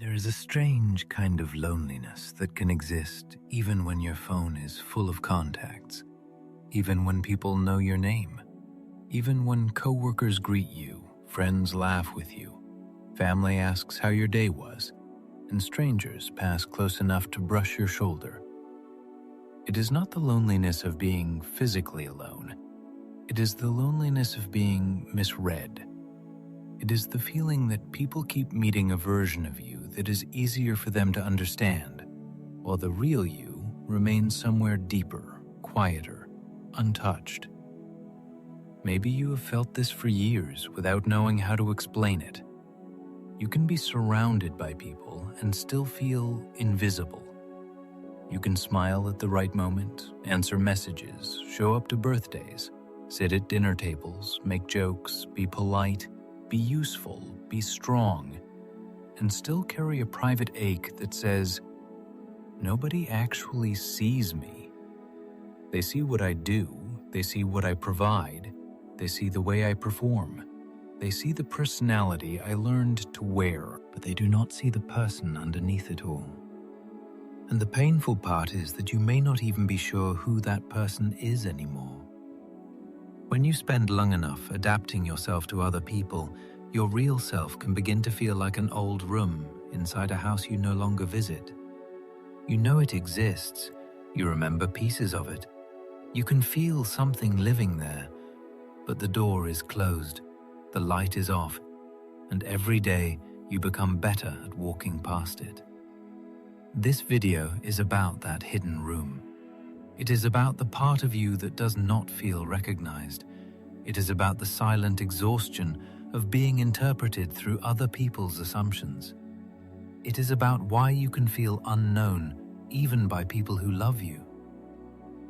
There is a strange kind of loneliness that can exist even when your phone is full of contacts, even when people know your name, even when coworkers greet you, friends laugh with you, family asks how your day was, and strangers pass close enough to brush your shoulder. It is not the loneliness of being physically alone. It is the loneliness of being misread. It is the feeling that people keep meeting a version of you that is easier for them to understand, while the real you remains somewhere deeper, quieter, untouched. Maybe you have felt this for years without knowing how to explain it. You can be surrounded by people and still feel invisible. You can smile at the right moment, answer messages, show up to birthdays, sit at dinner tables, make jokes, be polite, be useful, be strong, and still carry a private ache that says, nobody actually sees me. They see what I do, they see what I provide, they see the way I perform, they see the personality I learned to wear, but they do not see the person underneath it all. And the painful part is that you may not even be sure who that person is anymore. When you spend long enough adapting yourself to other people, your real self can begin to feel like an old room inside a house you no longer visit. You know it exists. You remember pieces of it. You can feel something living there, but the door is closed, the light is off, and every day you become better at walking past it. This video is about that hidden room. It is about the part of you that does not feel recognized. It is about the silent exhaustion of being interpreted through other people's assumptions. It is about why you can feel unknown even by people who love you.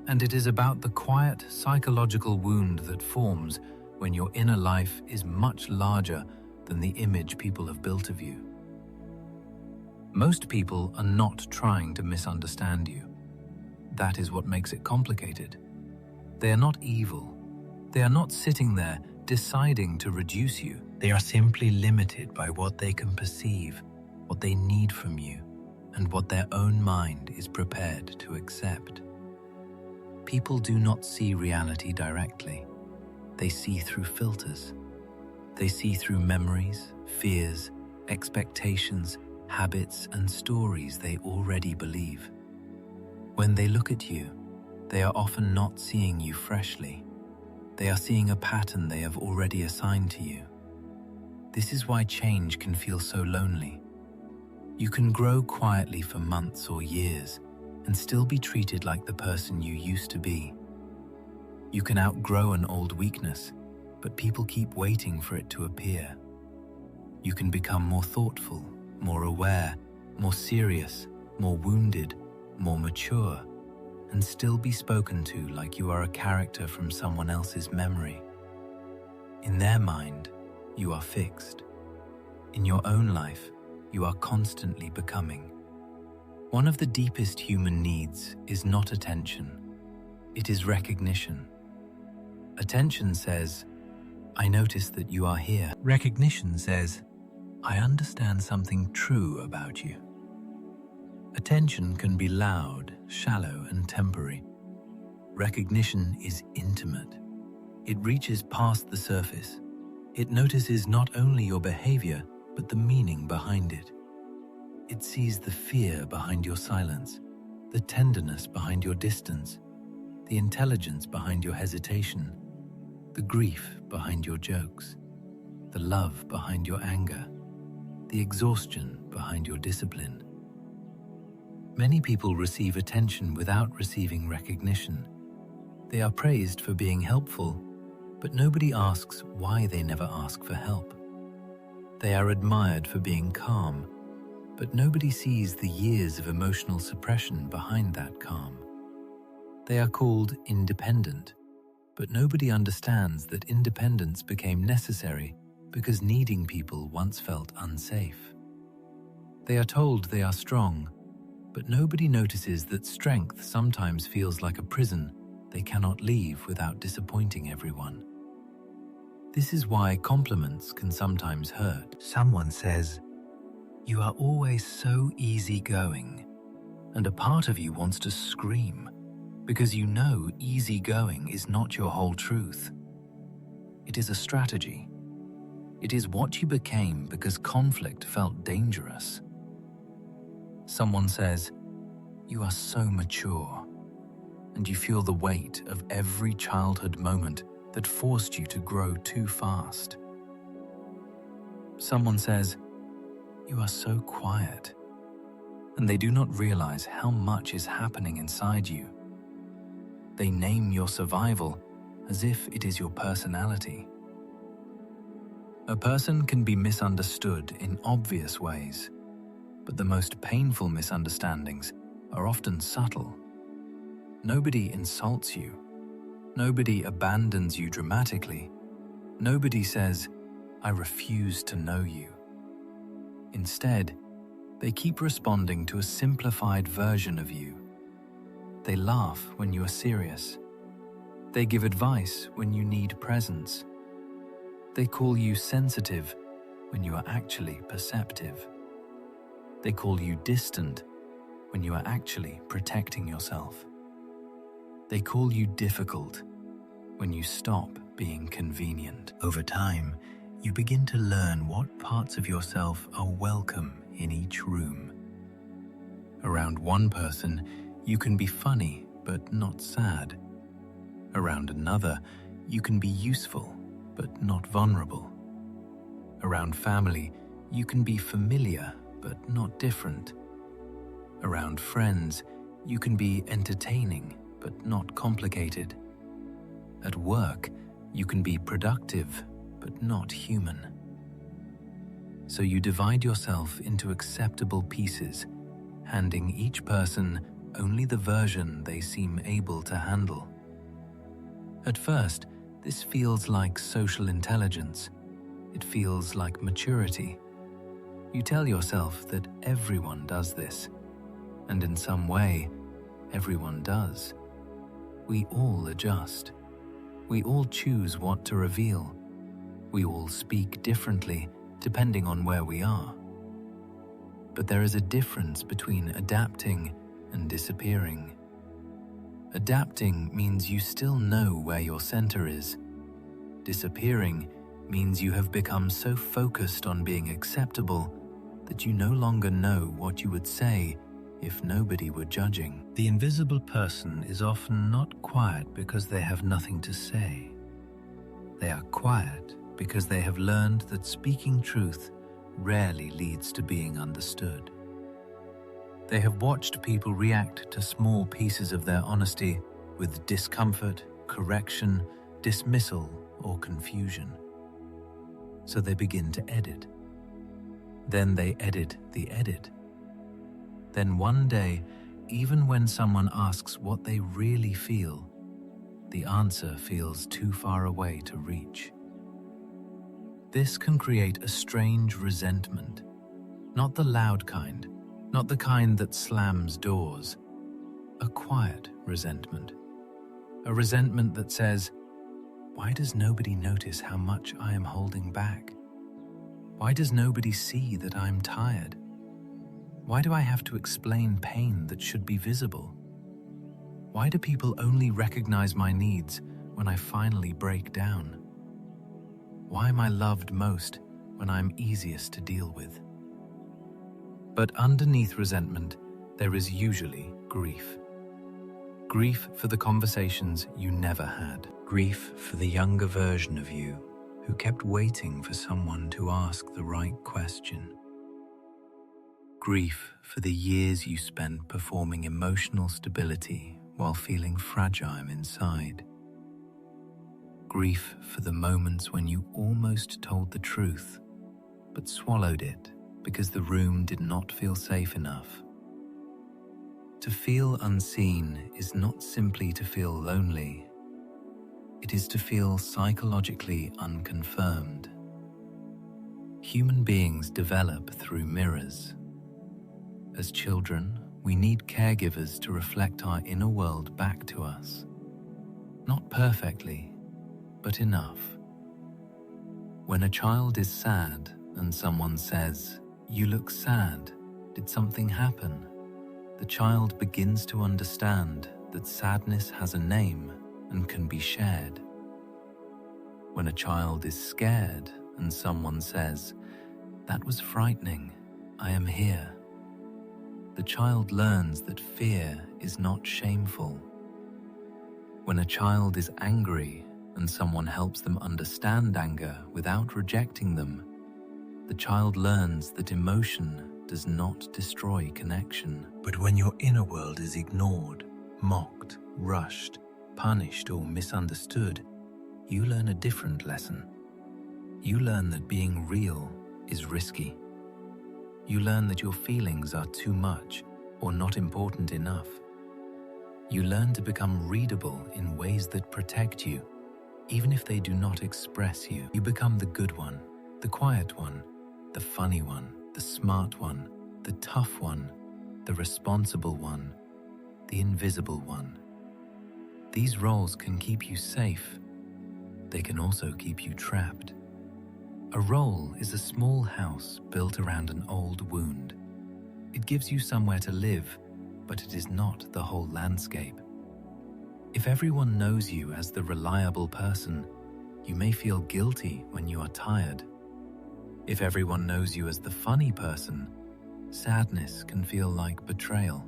And it is about the quiet psychological wound that forms when your inner life is much larger than the image people have built of you. Most people are not trying to misunderstand you. That is what makes it complicated. They are not evil. They are not sitting there deciding to reduce you. They are simply limited by what they can perceive, what they need from you, and what their own mind is prepared to accept. People do not see reality directly. They see through filters. They see through memories, fears, expectations, habits, and stories they already believe. When they look at you, they are often not seeing you freshly. They are seeing a pattern they have already assigned to you. This is why change can feel so lonely. You can grow quietly for months or years and still be treated like the person you used to be. You can outgrow an old weakness, but people keep waiting for it to appear. You can become more thoughtful, more aware, more serious, more wounded, more mature, and still be spoken to like you are a character from someone else's memory. In their mind, you are fixed. In your own life, you are constantly becoming. One of the deepest human needs is not attention. It is recognition. Attention says, I notice that you are here. Recognition says, I understand something true about you. Attention can be loud, shallow, and temporary. Recognition is intimate. It reaches past the surface. It notices not only your behavior, but the meaning behind it. It sees the fear behind your silence, the tenderness behind your distance, the intelligence behind your hesitation, the grief behind your jokes, the love behind your anger, the exhaustion behind your discipline. Many people receive attention without receiving recognition. They are praised for being helpful, but nobody asks why they never ask for help. They are admired for being calm, but nobody sees the years of emotional suppression behind that calm. They are called independent, but nobody understands that independence became necessary because needing people once felt unsafe. They are told they are strong, but nobody notices that strength sometimes feels like a prison they cannot leave without disappointing everyone. This is why compliments can sometimes hurt. Someone says, You are always so easygoing, and a part of you wants to scream because you know easygoing is not your whole truth. It is a strategy. It is what you became because conflict felt dangerous. Someone says, "You are so mature," and you feel the weight of every childhood moment that forced you to grow too fast. Someone says, "You are so quiet," and they do not realize how much is happening inside you. They name your survival as if it is your personality. A person can be misunderstood in obvious ways, but the most painful misunderstandings are often subtle. Nobody insults you. Nobody abandons you dramatically. Nobody says, "I refuse to know you." Instead, they keep responding to a simplified version of you. They laugh when you are serious. They give advice when you need presence. They call you sensitive when you are actually perceptive. They call you distant when you are actually protecting yourself. They call you difficult when you stop being convenient. Over time, you begin to learn what parts of yourself are welcome in each room. Around one person, you can be funny but not sad. Around another, you can be useful but not vulnerable. Around family, you can be familiar but not different. Around friends, you can be entertaining but not complicated. At work, you can be productive but not human. So you divide yourself into acceptable pieces, handing each person only the version they seem able to handle. At first, this feels like social intelligence. It feels like maturity. You tell yourself that everyone does this, and in some way, everyone does. We all adjust. We all choose what to reveal. We all speak differently depending on where we are. But there is a difference between adapting and disappearing. Adapting means you still know where your center is. Disappearing means you have become so focused on being acceptable that you no longer know what you would say if nobody were judging. The invisible person is often not quiet because they have nothing to say. They are quiet because they have learned that speaking truth rarely leads to being understood. They have watched people react to small pieces of their honesty with discomfort, correction, dismissal, or confusion. So they begin to edit. Then they edit the edit. Then one day, even when someone asks what they really feel, the answer feels too far away to reach. This can create a strange resentment, not the loud kind, not the kind that slams doors, a quiet resentment. A resentment that says, "Why does nobody notice how much I am holding back? Why does nobody see that I'm tired? Why do I have to explain pain that should be visible? Why do people only recognize my needs when I finally break down? Why am I loved most when I'm easiest to deal with?" But underneath resentment, there is usually grief. Grief for the conversations you never had. Grief for the younger version of you who kept waiting for someone to ask the right question. Grief for the years you spent performing emotional stability while feeling fragile inside. Grief for the moments when you almost told the truth, but swallowed it because the room did not feel safe enough. To feel unseen is not simply to feel lonely. It is to feel psychologically unconfirmed. Human beings develop through mirrors. As children, we need caregivers to reflect our inner world back to us. Not perfectly, but enough. When a child is sad and someone says, You look sad. Did something happen? The child begins to understand that sadness has a name and can be shared. When a child is scared and someone says, "That was frightening, I am here," the child learns that fear is not shameful. When a child is angry and someone helps them understand anger without rejecting them, the child learns that emotion does not destroy connection. But when your inner world is ignored, mocked, rushed, punished, or misunderstood, you learn a different lesson. You learn that being real is risky. You learn that your feelings are too much or not important enough. You learn to become readable in ways that protect you, even if they do not express you. You become the good one, the quiet one, the funny one, the smart one, the tough one, the responsible one, the invisible one. These roles can keep you safe. They can also keep you trapped. A role is a small house built around an old wound. It gives you somewhere to live, but it is not the whole landscape. If everyone knows you as the reliable person, you may feel guilty when you are tired. If everyone knows you as the funny person, sadness can feel like betrayal.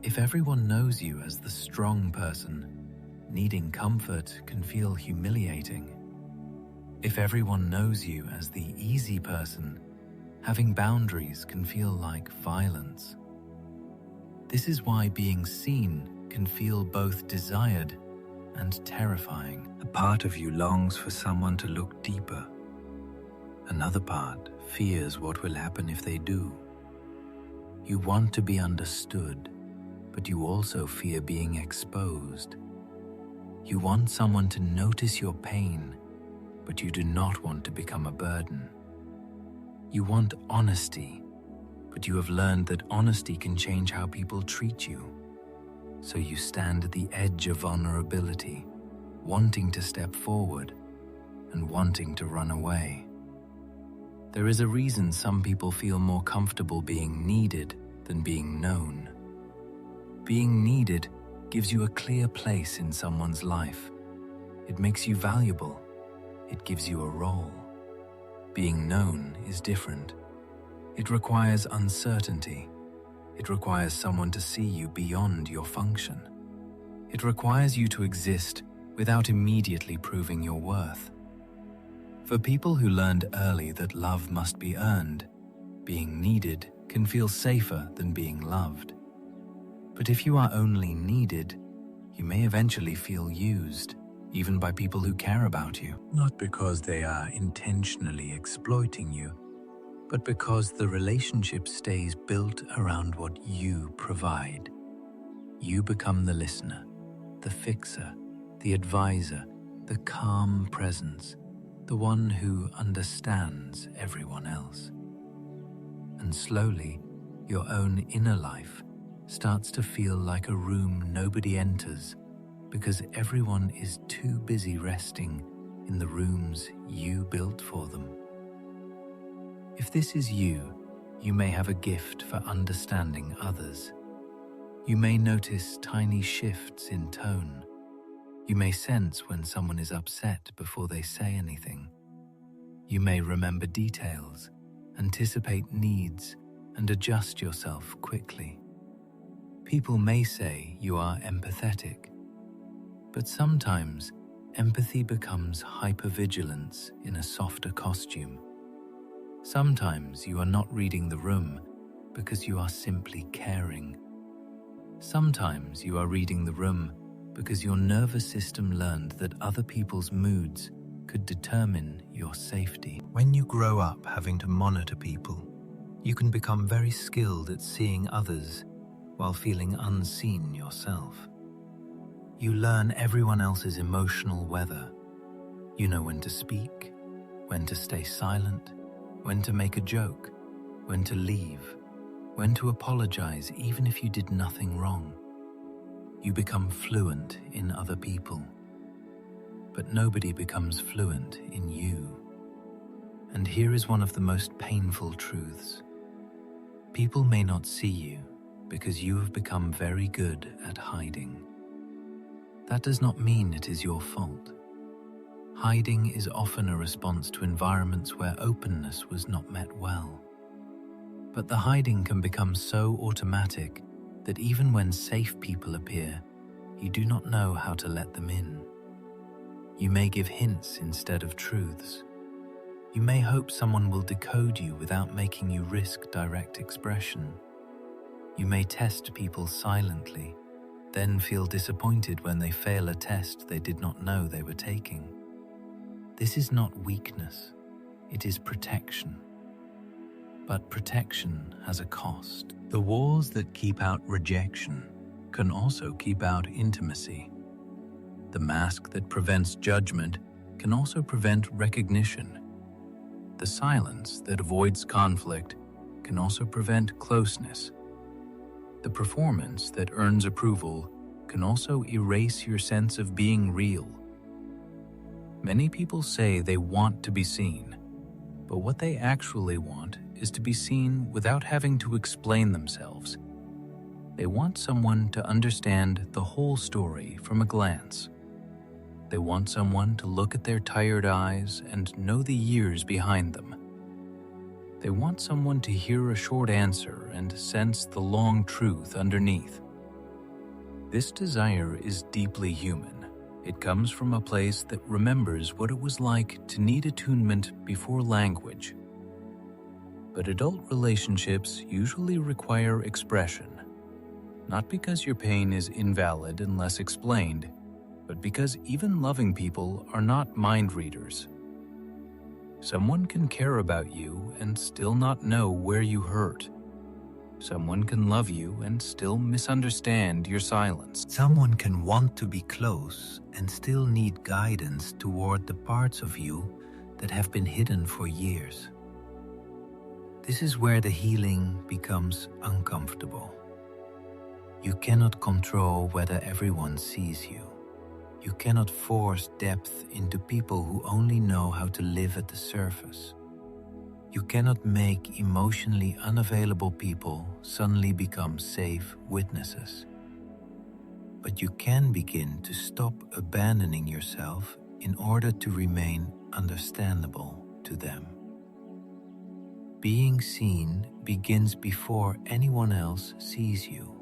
If everyone knows you as the strong person, needing comfort can feel humiliating. If everyone knows you as the easy person, having boundaries can feel like violence. This is why being seen can feel both desired and terrifying. A part of you longs for someone to look deeper. Another part fears what will happen if they do. You want to be understood, but you also fear being exposed. You want someone to notice your pain, but you do not want to become a burden. You want honesty, but you have learned that honesty can change how people treat you. So you stand at the edge of vulnerability, wanting to step forward and wanting to run away. There is a reason some people feel more comfortable being needed than being known. Being needed gives you a clear place in someone's life. It makes you valuable. It gives you a role. Being known is different. It requires uncertainty. It requires someone to see you beyond your function. It requires you to exist without immediately proving your worth. For people who learned early that love must be earned, being needed can feel safer than being loved. But if you are only needed, you may eventually feel used, even by people who care about you. Not because they are intentionally exploiting you, but because the relationship stays built around what you provide. You become the listener, the fixer, the advisor, the calm presence, the one who understands everyone else. And slowly, your own inner life starts to feel like a room nobody enters because everyone is too busy resting in the rooms you built for them. If this is you, you may have a gift for understanding others. You may notice tiny shifts in tone. You may sense when someone is upset before they say anything. You may remember details, anticipate needs, and adjust yourself quickly. People may say you are empathetic, but sometimes empathy becomes hypervigilance in a softer costume. Sometimes you are not reading the room because you are simply caring. Sometimes you are reading the room because your nervous system learned that other people's moods could determine your safety. When you grow up having to monitor people, you can become very skilled at seeing others while feeling unseen yourself. You learn everyone else's emotional weather. You know when to speak, when to stay silent, when to make a joke, when to leave, when to apologize even if you did nothing wrong. You become fluent in other people, but nobody becomes fluent in you. And here is one of the most painful truths. People may not see you because you have become very good at hiding. That does not mean it is your fault. Hiding is often a response to environments where openness was not met well. But the hiding can become so automatic that even when safe people appear, you do not know how to let them in. You may give hints instead of truths. You may hope someone will decode you without making you risk direct expression. You may test people silently, then feel disappointed when they fail a test they did not know they were taking. This is not weakness, it is protection. But protection has a cost. The walls that keep out rejection can also keep out intimacy. The mask that prevents judgment can also prevent recognition. The silence that avoids conflict can also prevent closeness. The performance that earns approval can also erase your sense of being real. Many people say they want to be seen, but what they actually want is to be seen without having to explain themselves. They want someone to understand the whole story from a glance. They want someone to look at their tired eyes and know the years behind them. They want someone to hear a short answer and sense the long truth underneath. This desire is deeply human. It comes from a place that remembers what it was like to need attunement before language. But adult relationships usually require expression, not because your pain is invalid unless explained, but because even loving people are not mind readers. Someone can care about you and still not know where you hurt. Someone can love you and still misunderstand your silence. Someone can want to be close and still need guidance toward the parts of you that have been hidden for years. This is where the healing becomes uncomfortable. You cannot control whether everyone sees you. You cannot force depth into people who only know how to live at the surface. You cannot make emotionally unavailable people suddenly become safe witnesses. But you can begin to stop abandoning yourself in order to remain understandable to them. Being seen begins before anyone else sees you.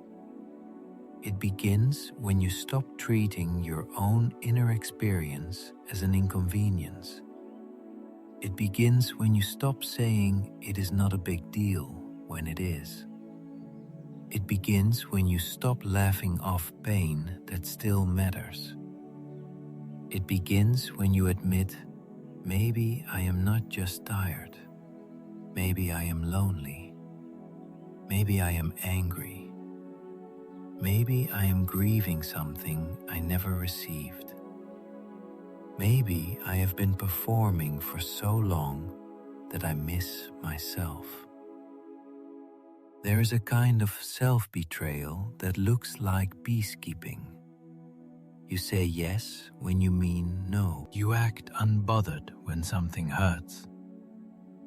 It begins when you stop treating your own inner experience as an inconvenience. It begins when you stop saying it is not a big deal when it is. It begins when you stop laughing off pain that still matters. It begins when you admit, maybe I am not just tired. Maybe I am lonely. Maybe I am angry. Maybe I am grieving something I never received. Maybe I have been performing for so long that I miss myself. There is a kind of self-betrayal that looks like peacekeeping. You say yes when you mean no. You act unbothered when something hurts.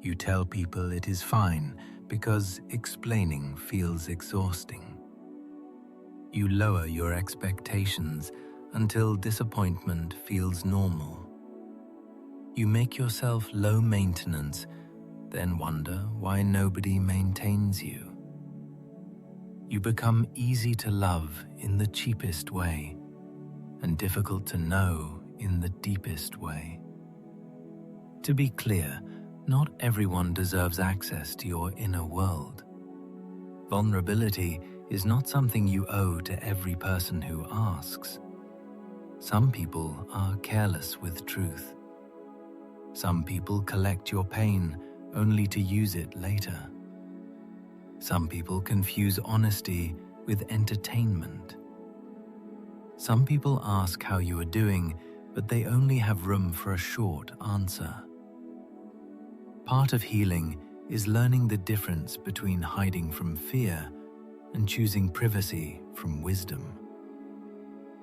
You tell people it is fine because explaining feels exhausting. You lower your expectations until disappointment feels normal. You make yourself low maintenance, then wonder why nobody maintains you. You become easy to love in the cheapest way and difficult to know in the deepest way. To be clear, not everyone deserves access to your inner world. Vulnerability is not something you owe to every person who asks. Some people are careless with truth. Some people collect your pain only to use it later. Some people confuse honesty with entertainment. Some people ask how you are doing, but they only have room for a short answer. Part of healing is learning the difference between hiding from fear and choosing privacy from wisdom.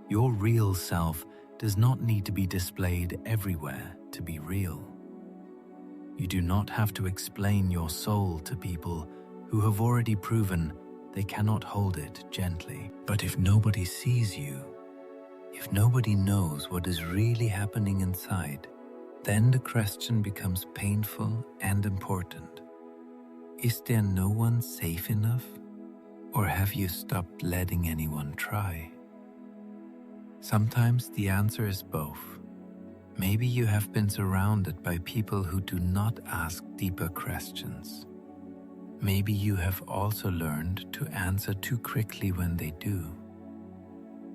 Your real self does not need to be displayed everywhere to be real. You do not have to explain your soul to people who have already proven they cannot hold it gently. But if nobody sees you, if nobody knows what is really happening inside, then the question becomes painful and important. Is there no one safe enough? Or have you stopped letting anyone try? Sometimes the answer is both. Maybe you have been surrounded by people who do not ask deeper questions. Maybe you have also learned to answer too quickly when they do.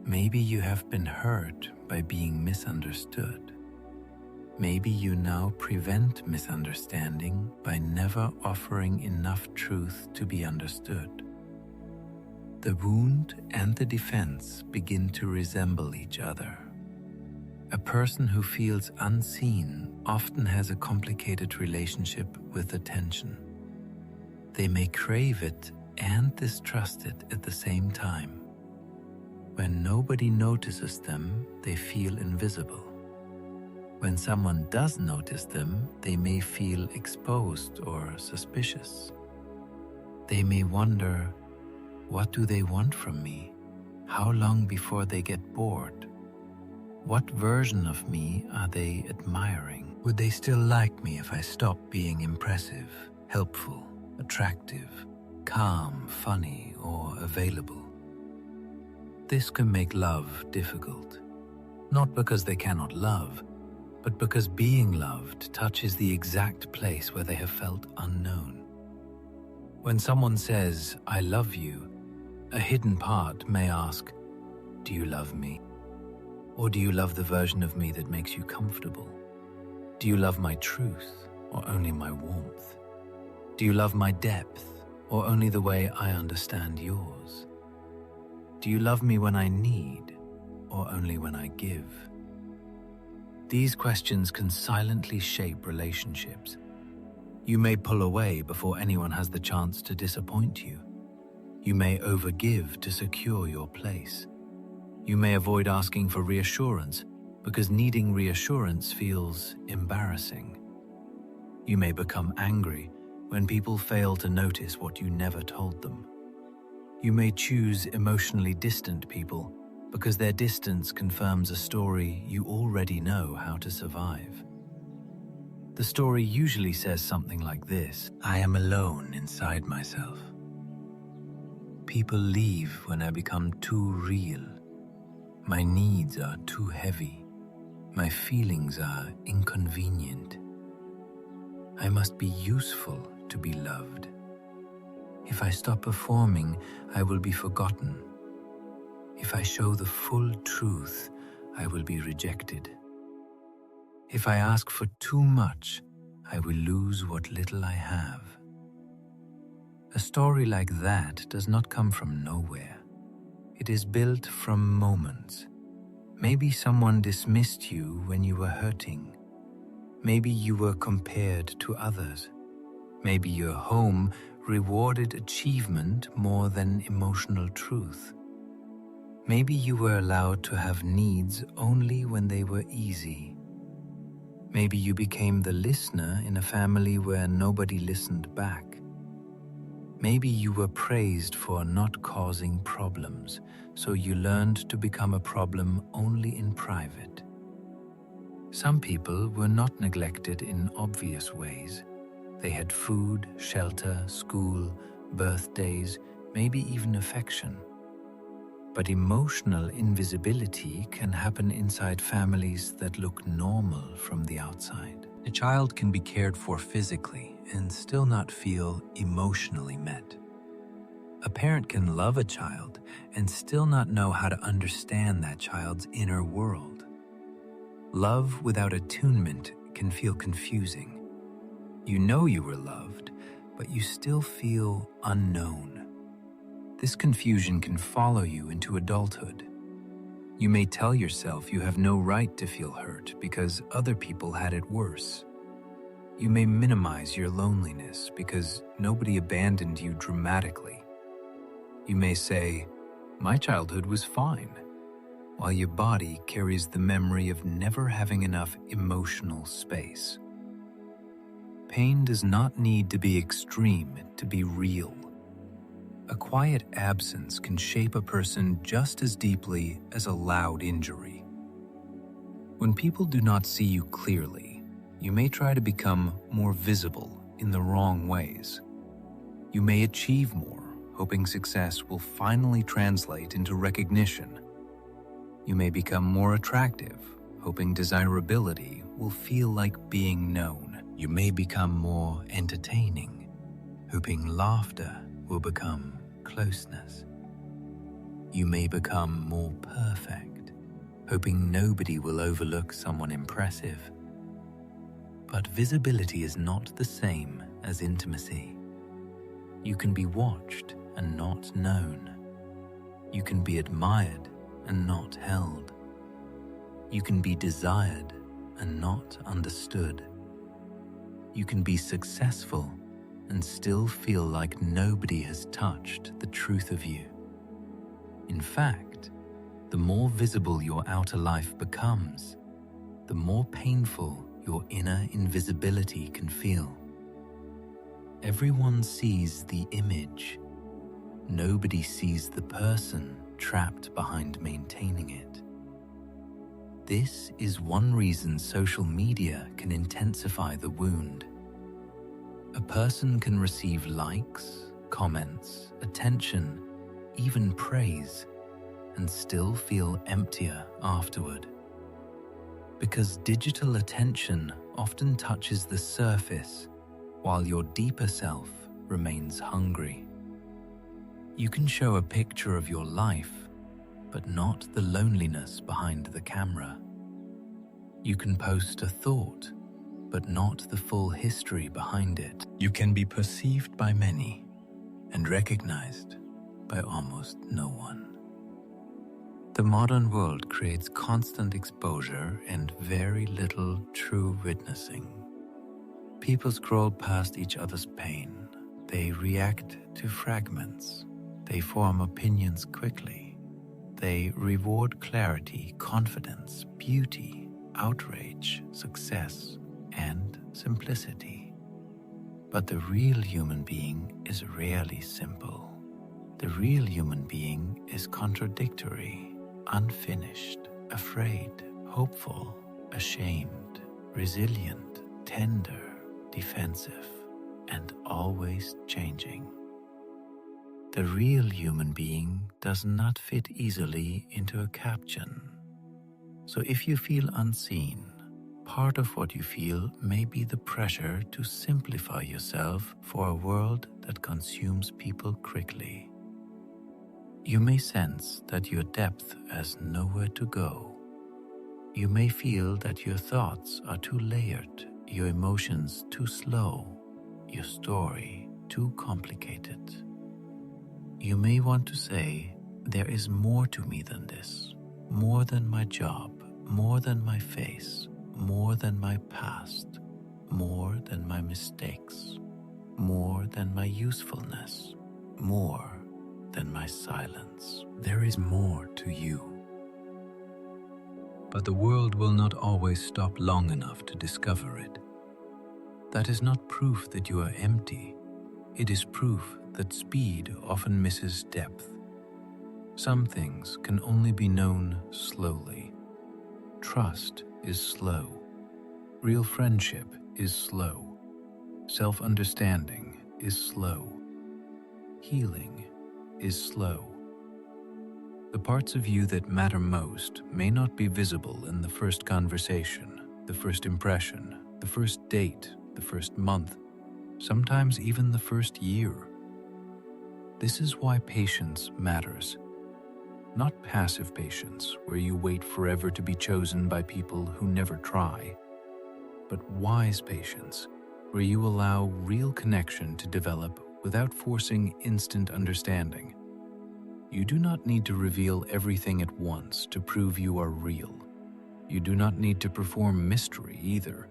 Maybe you have been hurt by being misunderstood. Maybe you now prevent misunderstanding by never offering enough truth to be understood. The wound and the defense begin to resemble each other. A person who feels unseen often has a complicated relationship with attention. They may crave it and distrust it at the same time. When nobody notices them, they feel invisible. When someone does notice them, they may feel exposed or suspicious. They may wonder, what do they want from me? How long before they get bored? What version of me are they admiring? Would they still like me if I stopped being impressive, helpful, attractive, calm, funny, or available? This can make love difficult, not because they cannot love, but because being loved touches the exact place where they have felt unknown. When someone says, "I love you," a hidden part may ask, "Do you love me? Or do you love the version of me that makes you comfortable? Do you love my truth or only my warmth? Do you love my depth or only the way I understand yours? Do you love me when I need or only when I give?" These questions can silently shape relationships. You may pull away before anyone has the chance to disappoint you. You may overgive to secure your place. You may avoid asking for reassurance because needing reassurance feels embarrassing. You may become angry when people fail to notice what you never told them. You may choose emotionally distant people because their distance confirms a story you already know how to survive. The story usually says something like this: I am alone inside myself. People leave when I become too real. My needs are too heavy. My feelings are inconvenient. I must be useful to be loved. If I stop performing, I will be forgotten. If I show the full truth, I will be rejected. If I ask for too much, I will lose what little I have. A story like that does not come from nowhere. It is built from moments. Maybe someone dismissed you when you were hurting. Maybe you were compared to others. Maybe your home rewarded achievement more than emotional truth. Maybe you were allowed to have needs only when they were easy. Maybe you became the listener in a family where nobody listened back. Maybe you were praised for not causing problems, so you learned to become a problem only in private. Some people were not neglected in obvious ways. They had food, shelter, school, birthdays, maybe even affection. But emotional invisibility can happen inside families that look normal from the outside. A child can be cared for physically and still not feel emotionally met. A parent can love a child and still not know how to understand that child's inner world. Love without attunement can feel confusing. You know you were loved, but you still feel unknown. This confusion can follow you into adulthood. You may tell yourself you have no right to feel hurt because other people had it worse. You may minimize your loneliness because nobody abandoned you dramatically. You may say, "My childhood was fine," while your body carries the memory of never having enough emotional space. Pain does not need to be extreme to be real. A quiet absence can shape a person just as deeply as a loud injury. When people do not see you clearly, you may try to become more visible in the wrong ways. You may achieve more, hoping success will finally translate into recognition. You may become more attractive, hoping desirability will feel like being known. You may become more entertaining, hoping laughter will become closeness. You may become more perfect, hoping nobody will overlook someone impressive. But visibility is not the same as intimacy. You can be watched and not known. You can be admired and not held. You can be desired and not understood. You can be successful and still feel like nobody has touched the truth of you. In fact, the more visible your outer life becomes, the more painful your inner invisibility can feel. Everyone sees the image. Nobody sees the person trapped behind maintaining it. This is one reason social media can intensify the wound. A person can receive likes, comments, attention, even praise, and still feel emptier afterward. Because digital attention often touches the surface, while your deeper self remains hungry. You can show a picture of your life, but not the loneliness behind the camera. You can post a thought, but not the full history behind it. You can be perceived by many and recognized by almost no one. The modern world creates constant exposure and very little true witnessing. People scroll past each other's pain. They react to fragments. They form opinions quickly. They reward clarity, confidence, beauty, outrage, success, and simplicity. But the real human being is rarely simple. The real human being is contradictory, unfinished, afraid, hopeful, ashamed, resilient, tender, defensive, and always changing. The real human being does not fit easily into a caption. So if you feel unseen, part of what you feel may be the pressure to simplify yourself for a world that consumes people quickly. You may sense that your depth has nowhere to go. You may feel that your thoughts are too layered, your emotions too slow, your story too complicated. You may want to say, there is more to me than this, more than my job, more than my face, more than my past, more than my mistakes, more than my usefulness, more than my silence. There is more to you. But the world will not always stop long enough to discover it. That is not proof that you are empty. It is proof that speed often misses depth. Some things can only be known slowly. Trust is slow. Real friendship is slow. Self-understanding is slow. Healing is slow. The parts of you that matter most may not be visible in the first conversation, the first impression, the first date, the first month, sometimes even the first year. This is why patience matters. Not passive patience, where you wait forever to be chosen by people who never try, but wise patience, where you allow real connection to develop without forcing instant understanding. You do not need to reveal everything at once to prove you are real. You do not need to perform mystery either.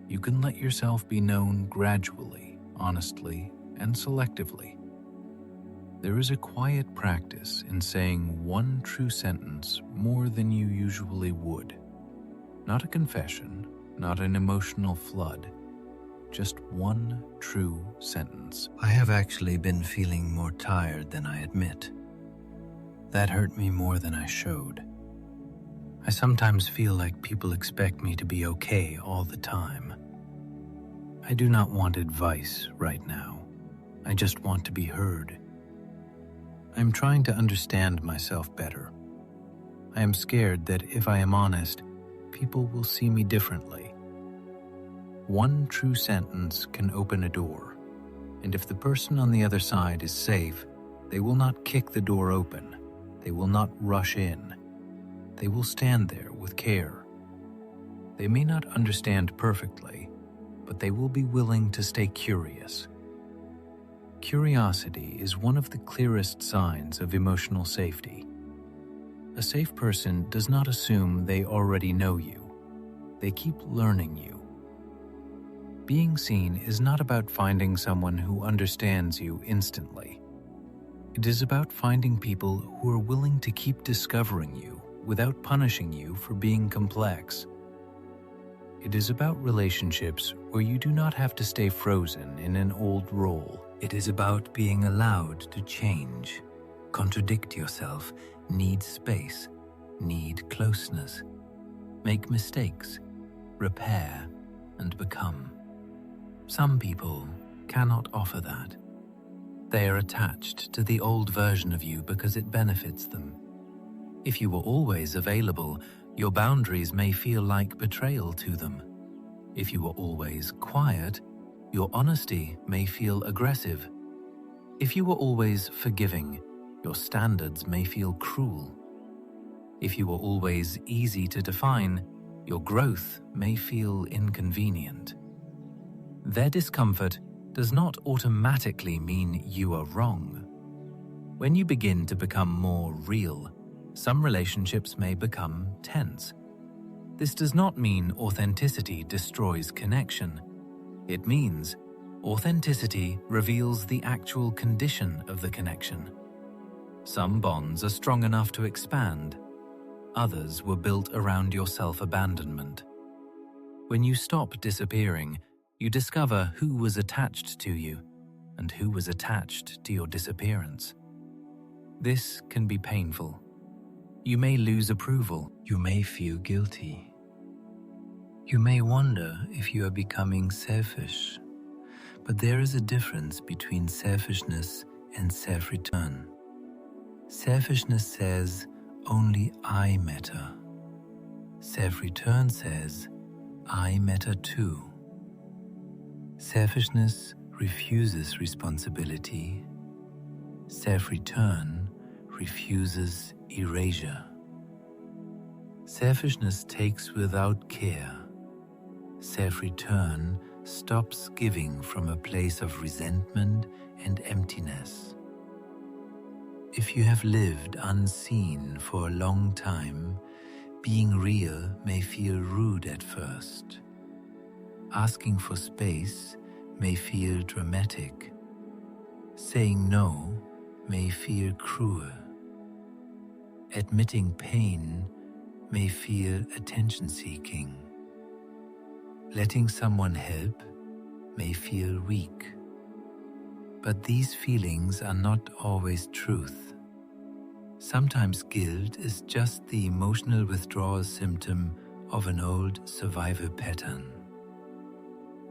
You can let yourself be known gradually, honestly, and selectively. There is a quiet practice in saying one true sentence more than you usually would. Not a confession, not an emotional flood, just one true sentence. I have actually been feeling more tired than I admit. That hurt me more than I showed. I sometimes feel like people expect me to be okay all the time. I do not want advice right now. I just want to be heard. I'm trying to understand myself better. I am scared that if I am honest, people will see me differently. One true sentence can open a door, and if the person on the other side is safe, they will not kick the door open. They will not rush in. They will stand there with care. They may not understand perfectly, but they will be willing to stay curious. Curiosity is one of the clearest signs of emotional safety. A safe person does not assume they already know you. They keep learning you. Being seen is not about finding someone who understands you instantly. It is about finding people who are willing to keep discovering you without punishing you for being complex. It is about relationships where you do not have to stay frozen in an old role. It is about being allowed to change, contradict yourself, need space, need closeness, make mistakes, repair, and become. Some people cannot offer that. They are attached to the old version of you because it benefits them. If you were always available, your boundaries may feel like betrayal to them. If you were always quiet, your honesty may feel aggressive. If you were always forgiving, your standards may feel cruel. If you were always easy to define, your growth may feel inconvenient. Their discomfort does not automatically mean you are wrong. When you begin to become more real, some relationships may become tense. This does not mean authenticity destroys connection. It means authenticity reveals the actual condition of the connection. Some bonds are strong enough to expand. Others were built around your self-abandonment. When you stop disappearing, you discover who was attached to you and who was attached to your disappearance. This can be painful. You may lose approval. You may feel guilty. You may wonder if you are becoming selfish. But there is a difference between selfishness and self-return. Selfishness says, only I matter. Self-return says, I matter too. Selfishness refuses responsibility. Self-return refuses erasure. Selfishness takes without care. Self-return stops giving from a place of resentment and emptiness. If you have lived unseen for a long time, being real may feel rude at first. Asking for space may feel dramatic. Saying no may feel cruel. Admitting pain may feel attention-seeking. Letting someone help may feel weak. But these feelings are not always truth. Sometimes guilt is just the emotional withdrawal symptom of an old survival pattern.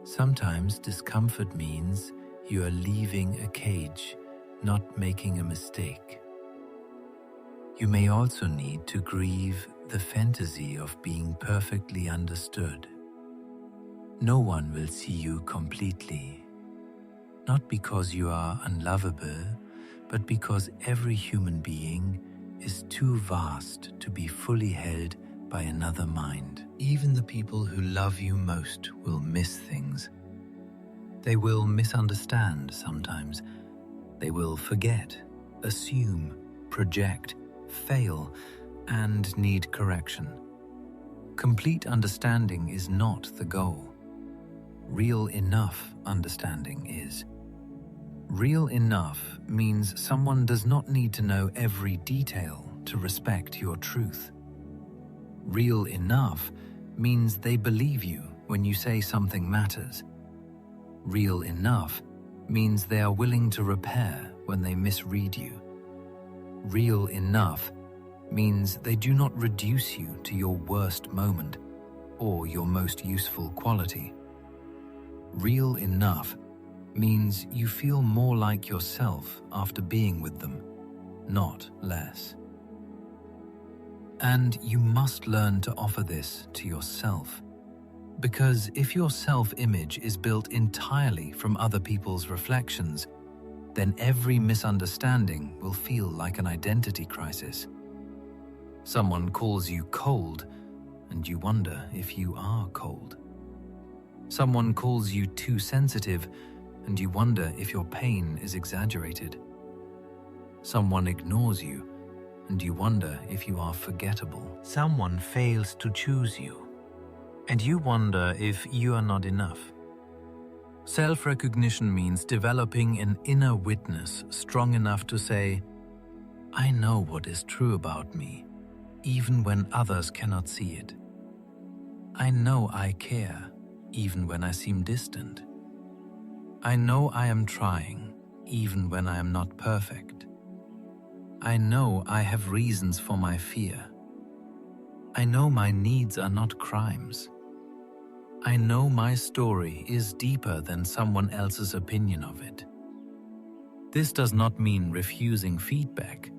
Sometimes discomfort means you are leaving a cage, not making a mistake. You may also need to grieve the fantasy of being perfectly understood. No one will see you completely, not because you are unlovable, but because every human being is too vast to be fully held by another mind. Even the people who love you most will miss things. They will misunderstand sometimes. They will forget, assume, project, fail, and need correction. Complete understanding is not the goal. Real enough understanding is. Real enough means someone does not need to know every detail to respect your truth. Real enough means they believe you when you say something matters. Real enough means they are willing to repair when they misread you. Real enough means they do not reduce you to your worst moment or your most useful quality. Real enough means you feel more like yourself after being with them, not less. And you must learn to offer this to yourself. Because if your self-image is built entirely from other people's reflections, then every misunderstanding will feel like an identity crisis. Someone calls you cold, and you wonder if you are cold. Someone calls you too sensitive, and you wonder if your pain is exaggerated. Someone ignores you, and you wonder if you are forgettable. Someone fails to choose you, and you wonder if you are not enough. Self-recognition means developing an inner witness strong enough to say, I know what is true about me, even when others cannot see it. I know I care, even when I seem distant. I know I am trying, even when I am not perfect. I know I have reasons for my fear. I know my needs are not crimes. I know my story is deeper than someone else's opinion of it. This does not mean refusing feedback.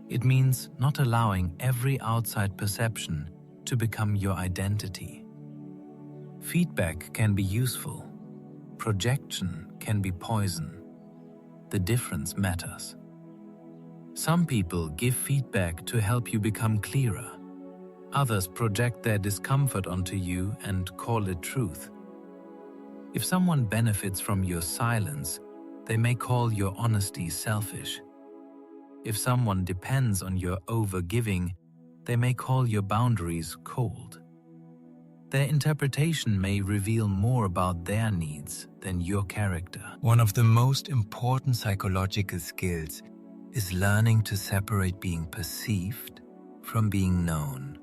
It means not allowing every outside perception to become your identity. Feedback can be useful. Projection can be poison. The difference matters. Some people give feedback to help you become clearer. Others project their discomfort onto you and call it truth. If someone benefits from your silence, they may call your honesty selfish. If someone depends on your over-giving, they may call your boundaries cold. Their interpretation may reveal more about their needs than your character. One of the most important psychological skills is learning to separate being perceived from being known.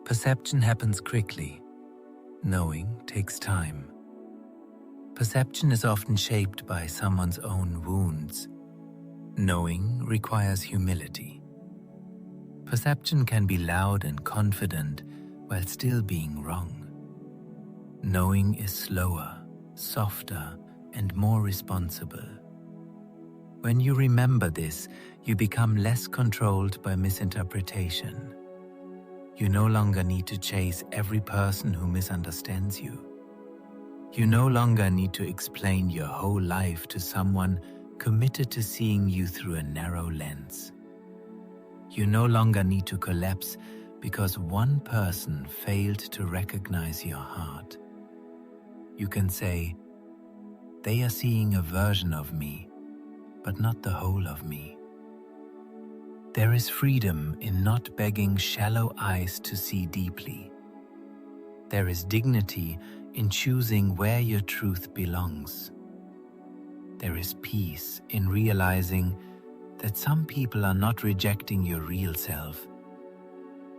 Perception happens quickly. Knowing takes time. Perception is often shaped by someone's own wounds. Knowing requires humility. Perception can be loud and confident while still being wrong. Knowing is slower, softer, and more responsible. When you remember this, you become less controlled by misinterpretation. You no longer need to chase every person who misunderstands you. You no longer need to explain your whole life to someone committed to seeing you through a narrow lens. You no longer need to collapse because one person failed to recognize your heart. You can say, they are seeing a version of me, but not the whole of me. There is freedom in not begging shallow eyes to see deeply. There is dignity in choosing where your truth belongs. There is peace in realizing that some people are not rejecting your real self.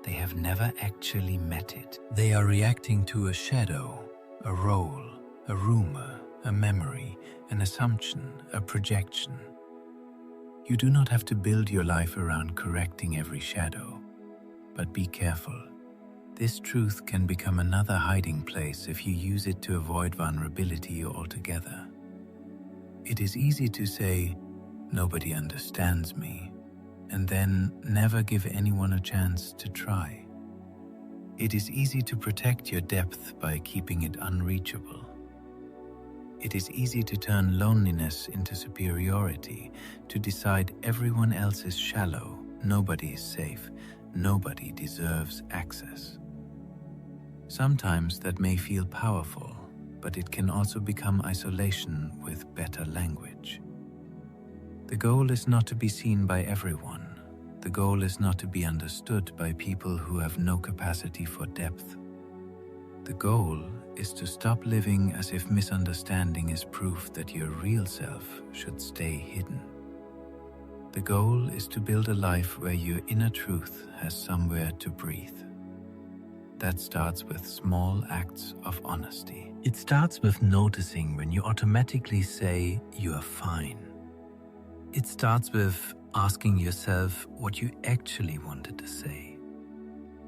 They have never actually met it. They are reacting to a shadow, a role, a rumor, a memory, an assumption, a projection. You do not have to build your life around correcting every shadow, but be careful. This truth can become another hiding place if you use it to avoid vulnerability altogether. It is easy to say, nobody understands me, and then never give anyone a chance to try. It is easy to protect your depth by keeping it unreachable. It is easy to turn loneliness into superiority, to decide everyone else is shallow, nobody is safe, nobody deserves access. Sometimes that may feel powerful, but it can also become isolation with better language. The goal is not to be seen by everyone. The goal is not to be understood by people who have no capacity for depth. The goal is to stop living as if misunderstanding is proof that your real self should stay hidden. The goal is to build a life where your inner truth has somewhere to breathe. that starts with small acts of honesty. It starts with noticing when you automatically say you are fine. It starts with asking yourself what you actually wanted to say.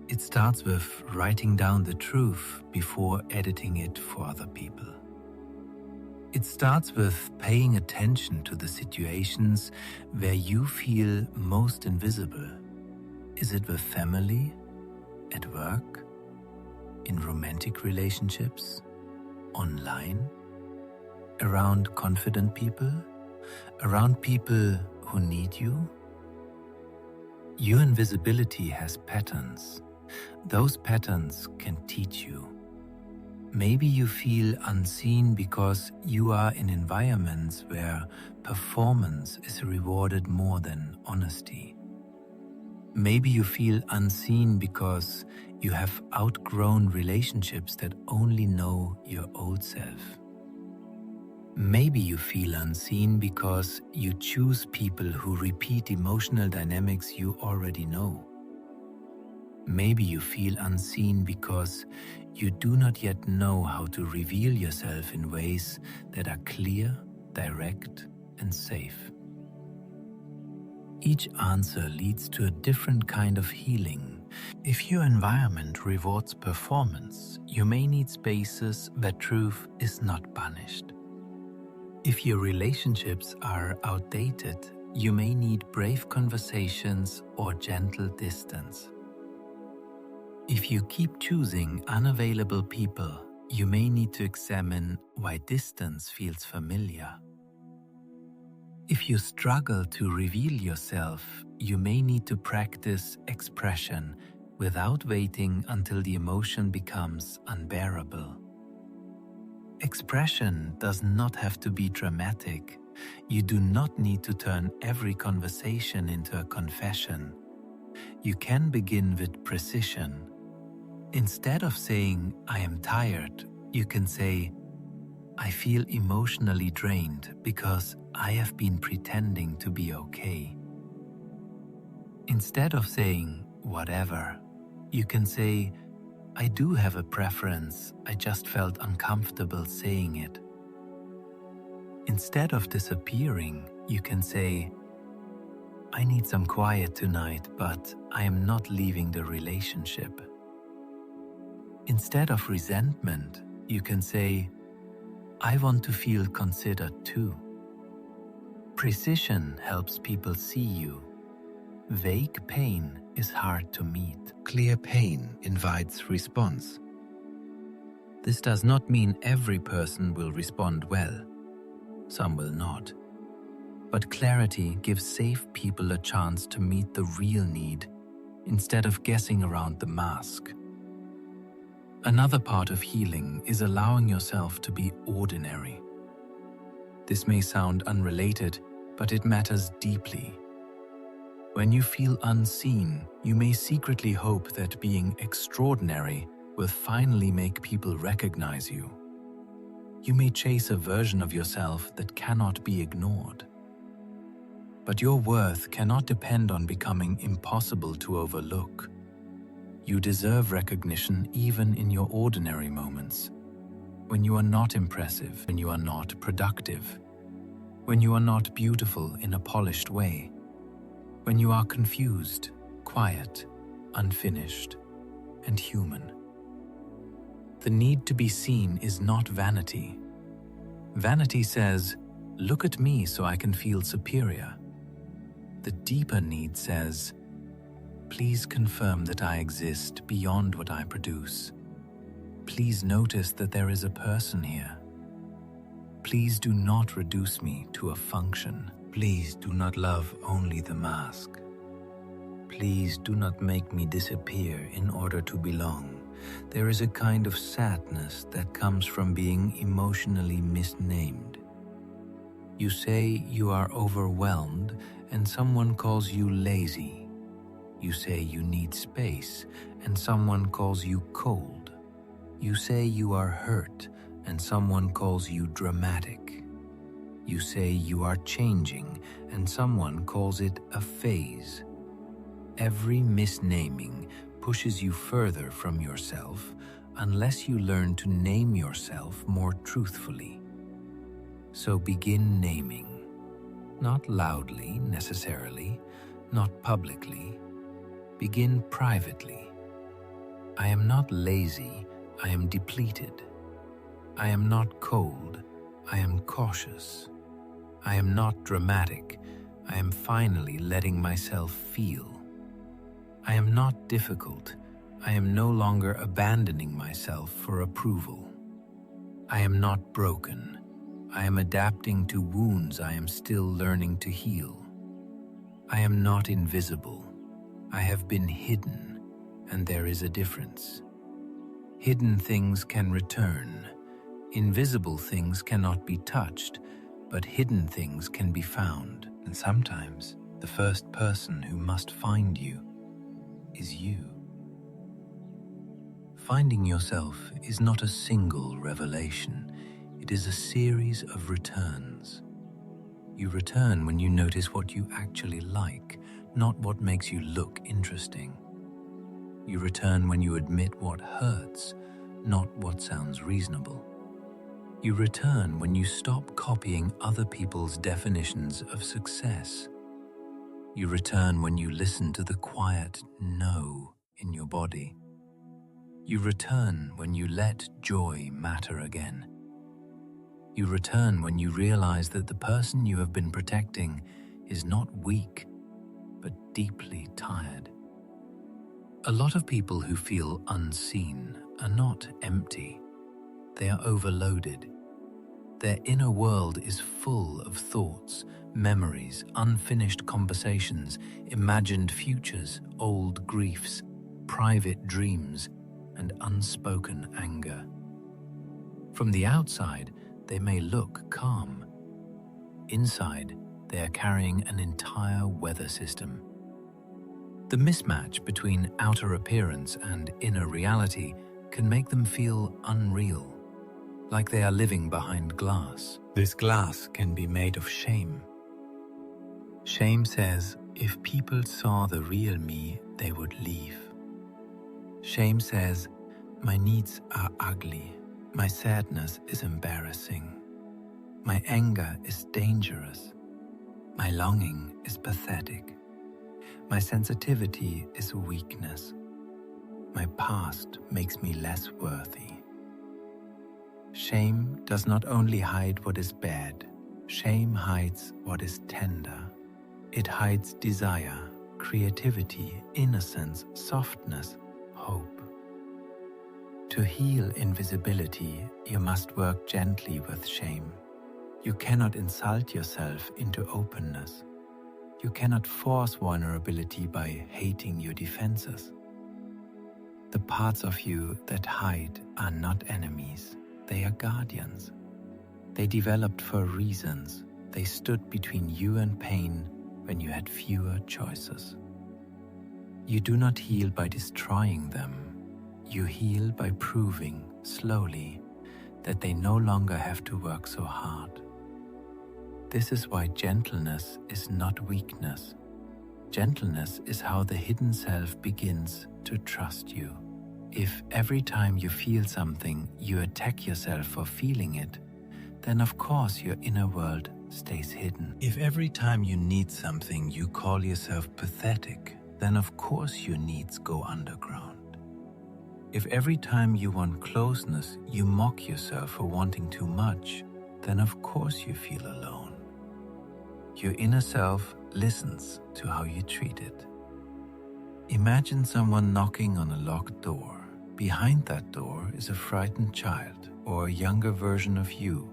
It starts with writing down the truth before editing it for other people. It starts with paying attention to the situations where you feel most invisible. Is it with family, at work, in romantic relationships, online, around confident people, around people who need you? Your invisibility has patterns. Those patterns can teach you. Maybe you feel unseen because you are in environments where performance is rewarded more than honesty. Maybe you feel unseen because you have outgrown relationships that only know your old self. Maybe you feel unseen because you choose people who repeat emotional dynamics you already know. Maybe you feel unseen because you do not yet know how to reveal yourself in ways that are clear, direct, and safe. Each answer leads to a different kind of healing. If your environment rewards performance, you may need spaces where truth is not punished. If your relationships are outdated, you may need brave conversations or gentle distance. If you keep choosing unavailable people, you may need to examine why distance feels familiar. If you struggle to reveal yourself, you may need to practice expression without waiting until the emotion becomes unbearable. Expression does not have to be dramatic. You do not need to turn every conversation into a confession. You can begin with precision. Instead of saying, "I am tired," you can say, "I feel emotionally drained because I have been pretending to be okay." Instead of saying, "Whatever," you can say, "I do have a preference, I just felt uncomfortable saying it." Instead of disappearing, you can say, "I need some quiet tonight, but I am not leaving the relationship." Instead of resentment, you can say, "I want to feel considered too." Precision helps people see you. Vague pain is hard to meet. Clear pain invites response. This does not mean every person will respond well. Some will not. But clarity gives safe people a chance to meet the real need instead of guessing around the mask. Another part of healing is allowing yourself to be ordinary. This may sound unrelated, but it matters deeply. When you feel unseen, you may secretly hope that being extraordinary will finally make people recognize you. You may chase a version of yourself that cannot be ignored. But your worth cannot depend on becoming impossible to overlook. You deserve recognition even in your ordinary moments. When you are not impressive, when you are not productive, when you are not beautiful in a polished way, when you are confused, quiet, unfinished, and human. The need to be seen is not vanity. Vanity says, "Look at me so I can feel superior." The deeper need says, "Please confirm that I exist beyond what I produce. Please notice that there is a person here. Please do not reduce me to a function. Please do not love only the mask. Please do not make me disappear in order to belong." There is a kind of sadness that comes from being emotionally misnamed. You say you are overwhelmed and someone calls you lazy. You say you need space and someone calls you cold. You say you are hurt and someone calls you dramatic. You say you are changing and someone calls it a phase. Every misnaming pushes you further from yourself unless you learn to name yourself more truthfully. So begin naming, not loudly necessarily, not publicly. Begin privately. I am not lazy, I am depleted. I am not cold, I am cautious. I am not dramatic, I am finally letting myself feel. I am not difficult, I am no longer abandoning myself for approval. I am not broken, I am adapting to wounds I am still learning to heal. I am not invisible, I have been hidden, and there is a difference. Hidden things can return. Invisible things cannot be touched, but hidden things can be found. And sometimes the first person who must find you is you. Finding yourself is not a single revelation. It is a series of returns. You return when you notice what you actually like, not what makes you look interesting. You return when you admit what hurts, not what sounds reasonable. You return when you stop copying other people's definitions of success. You return when you listen to the quiet no in your body. You return when you let joy matter again. You return when you realize that the person you have been protecting is not weak, but deeply tired. A lot of people who feel unseen are not empty. They are overloaded. Their inner world is full of thoughts, memories, unfinished conversations, imagined futures, old griefs, private dreams, and unspoken anger. From the outside, they may look calm. Inside, they are carrying an entire weather system. The mismatch between outer appearance and inner reality can make them feel unreal, like they are living behind glass. This glass can be made of shame. Shame says, if people saw the real me, they would leave. Shame says, my needs are ugly, my sadness is embarrassing, my anger is dangerous, my longing is pathetic, my sensitivity is weakness, my past makes me less worthy. Shame does not only hide what is bad, shame hides what is tender. It hides desire, creativity, innocence, softness, hope. To heal invisibility, you must work gently with shame. You cannot insult yourself into openness. You cannot force vulnerability by hating your defenses. The parts of you that hide are not enemies. They are guardians. They developed for reasons. They stood between you and pain when you had fewer choices. You do not heal by destroying them. You heal by proving, slowly, that they no longer have to work so hard. This is why gentleness is not weakness. Gentleness is how the hidden self begins to trust you. If every time you feel something, you attack yourself for feeling it, then of course your inner world stays hidden. If every time you need something, you call yourself pathetic, then of course your needs go underground. If every time you want closeness, you mock yourself for wanting too much, then of course you feel alone. Your inner self listens to how you treat it. Imagine someone knocking on a locked door. Behind that door is a frightened child, or a younger version of you,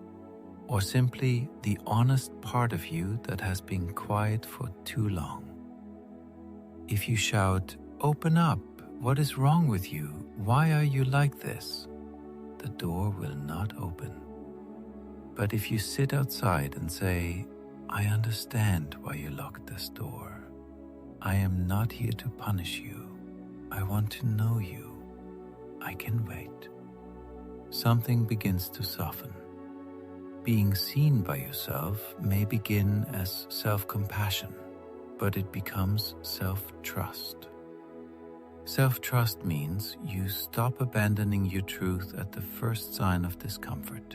or simply the honest part of you that has been quiet for too long. If you shout, "Open up, what is wrong with you? Why are you like this?" the door will not open. But if you sit outside and say, "I understand why you locked this door. I am not here to punish you. I want to know you. I can wait," something begins to soften. Being seen by yourself may begin as self-compassion, but it becomes self-trust. Self-trust means you stop abandoning your truth at the first sign of discomfort.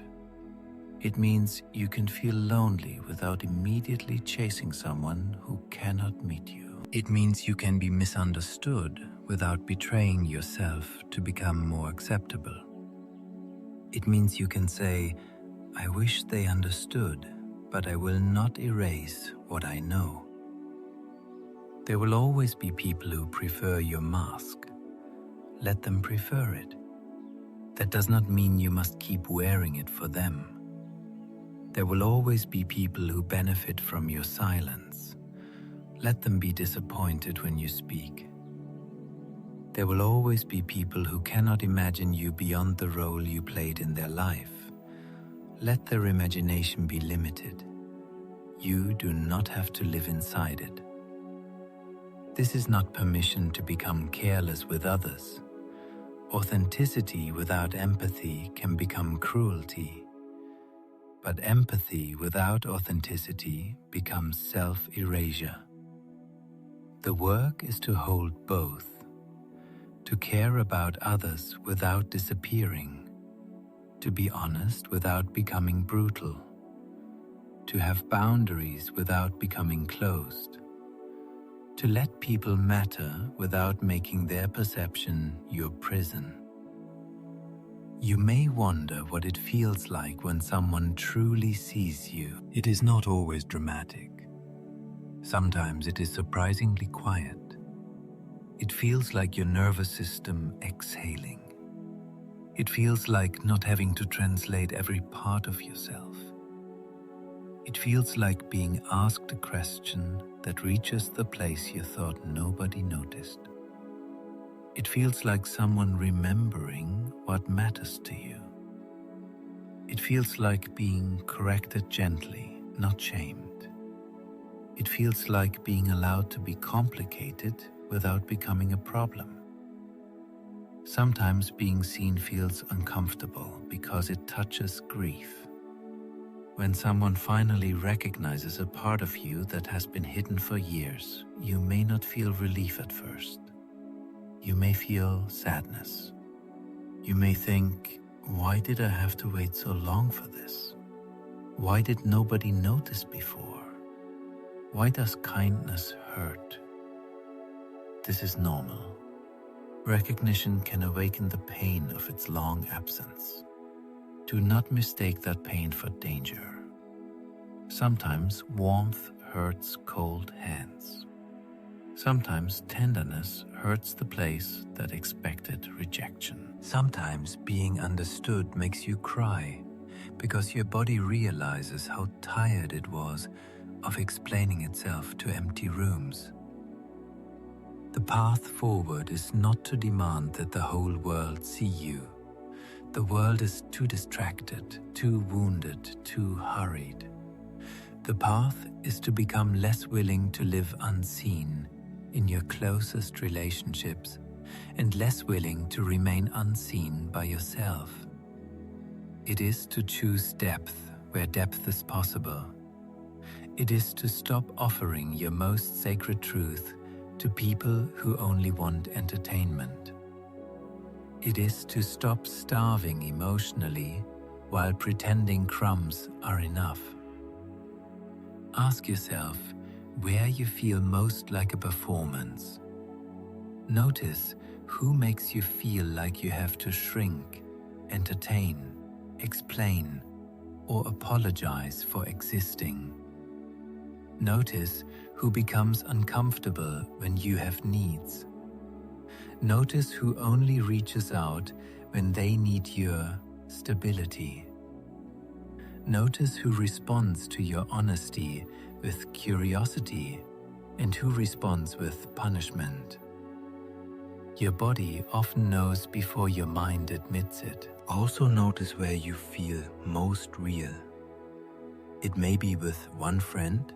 It means you can feel lonely without immediately chasing someone who cannot meet you. It means you can be misunderstood without betraying yourself to become more acceptable. It means you can say, I wish they understood, but I will not erase what I know. There will always be people who prefer your mask. Let them prefer it. That does not mean you must keep wearing it for them. There will always be people who benefit from your silence. Let them be disappointed when you speak. There will always be people who cannot imagine you beyond the role you played in their life. Let their imagination be limited. You do not have to live inside it. This is not permission to become careless with others. Authenticity without empathy can become cruelty. But empathy without authenticity becomes self-erasure. The work is to hold both, to care about others without disappearing, to be honest without becoming brutal, to have boundaries without becoming closed, to let people matter without making their perception your prison. You may wonder what it feels like when someone truly sees you. It is not always dramatic. Sometimes it is surprisingly quiet. It feels like your nervous system exhaling. It feels like not having to translate every part of yourself. It feels like being asked a question that reaches the place you thought nobody noticed. It feels like someone remembering what matters to you. It feels like being corrected gently, not shamed. It feels like being allowed to be complicated without becoming a problem. Sometimes being seen feels uncomfortable because it touches grief. When someone finally recognizes a part of you that has been hidden for years, you may not feel relief at first. You may feel sadness. You may think, why did I have to wait so long for this? Why did nobody notice before? Why does kindness hurt? This is normal. Recognition can awaken the pain of its long absence. Do not mistake that pain for danger. Sometimes warmth hurts cold hands. Sometimes tenderness hurts the place that expected rejection. Sometimes being understood makes you cry because your body realizes how tired it was of explaining itself to empty rooms. The path forward is not to demand that the whole world see you. The world is too distracted, too wounded, too hurried. The path is to become less willing to live unseen in your closest relationships and less willing to remain unseen by yourself. It is to choose depth where depth is possible. It is to stop offering your most sacred truth to people who only want entertainment. It is to stop starving emotionally while pretending crumbs are enough. Ask yourself where you feel most like a performance. Notice who makes you feel like you have to shrink, entertain, explain, or apologize for existing. Notice who becomes uncomfortable when you have needs. Notice who only reaches out when they need your stability. Notice who responds to your honesty with curiosity and who responds with punishment. Your body often knows before your mind admits it. Also notice where you feel most real. It may be with one friend,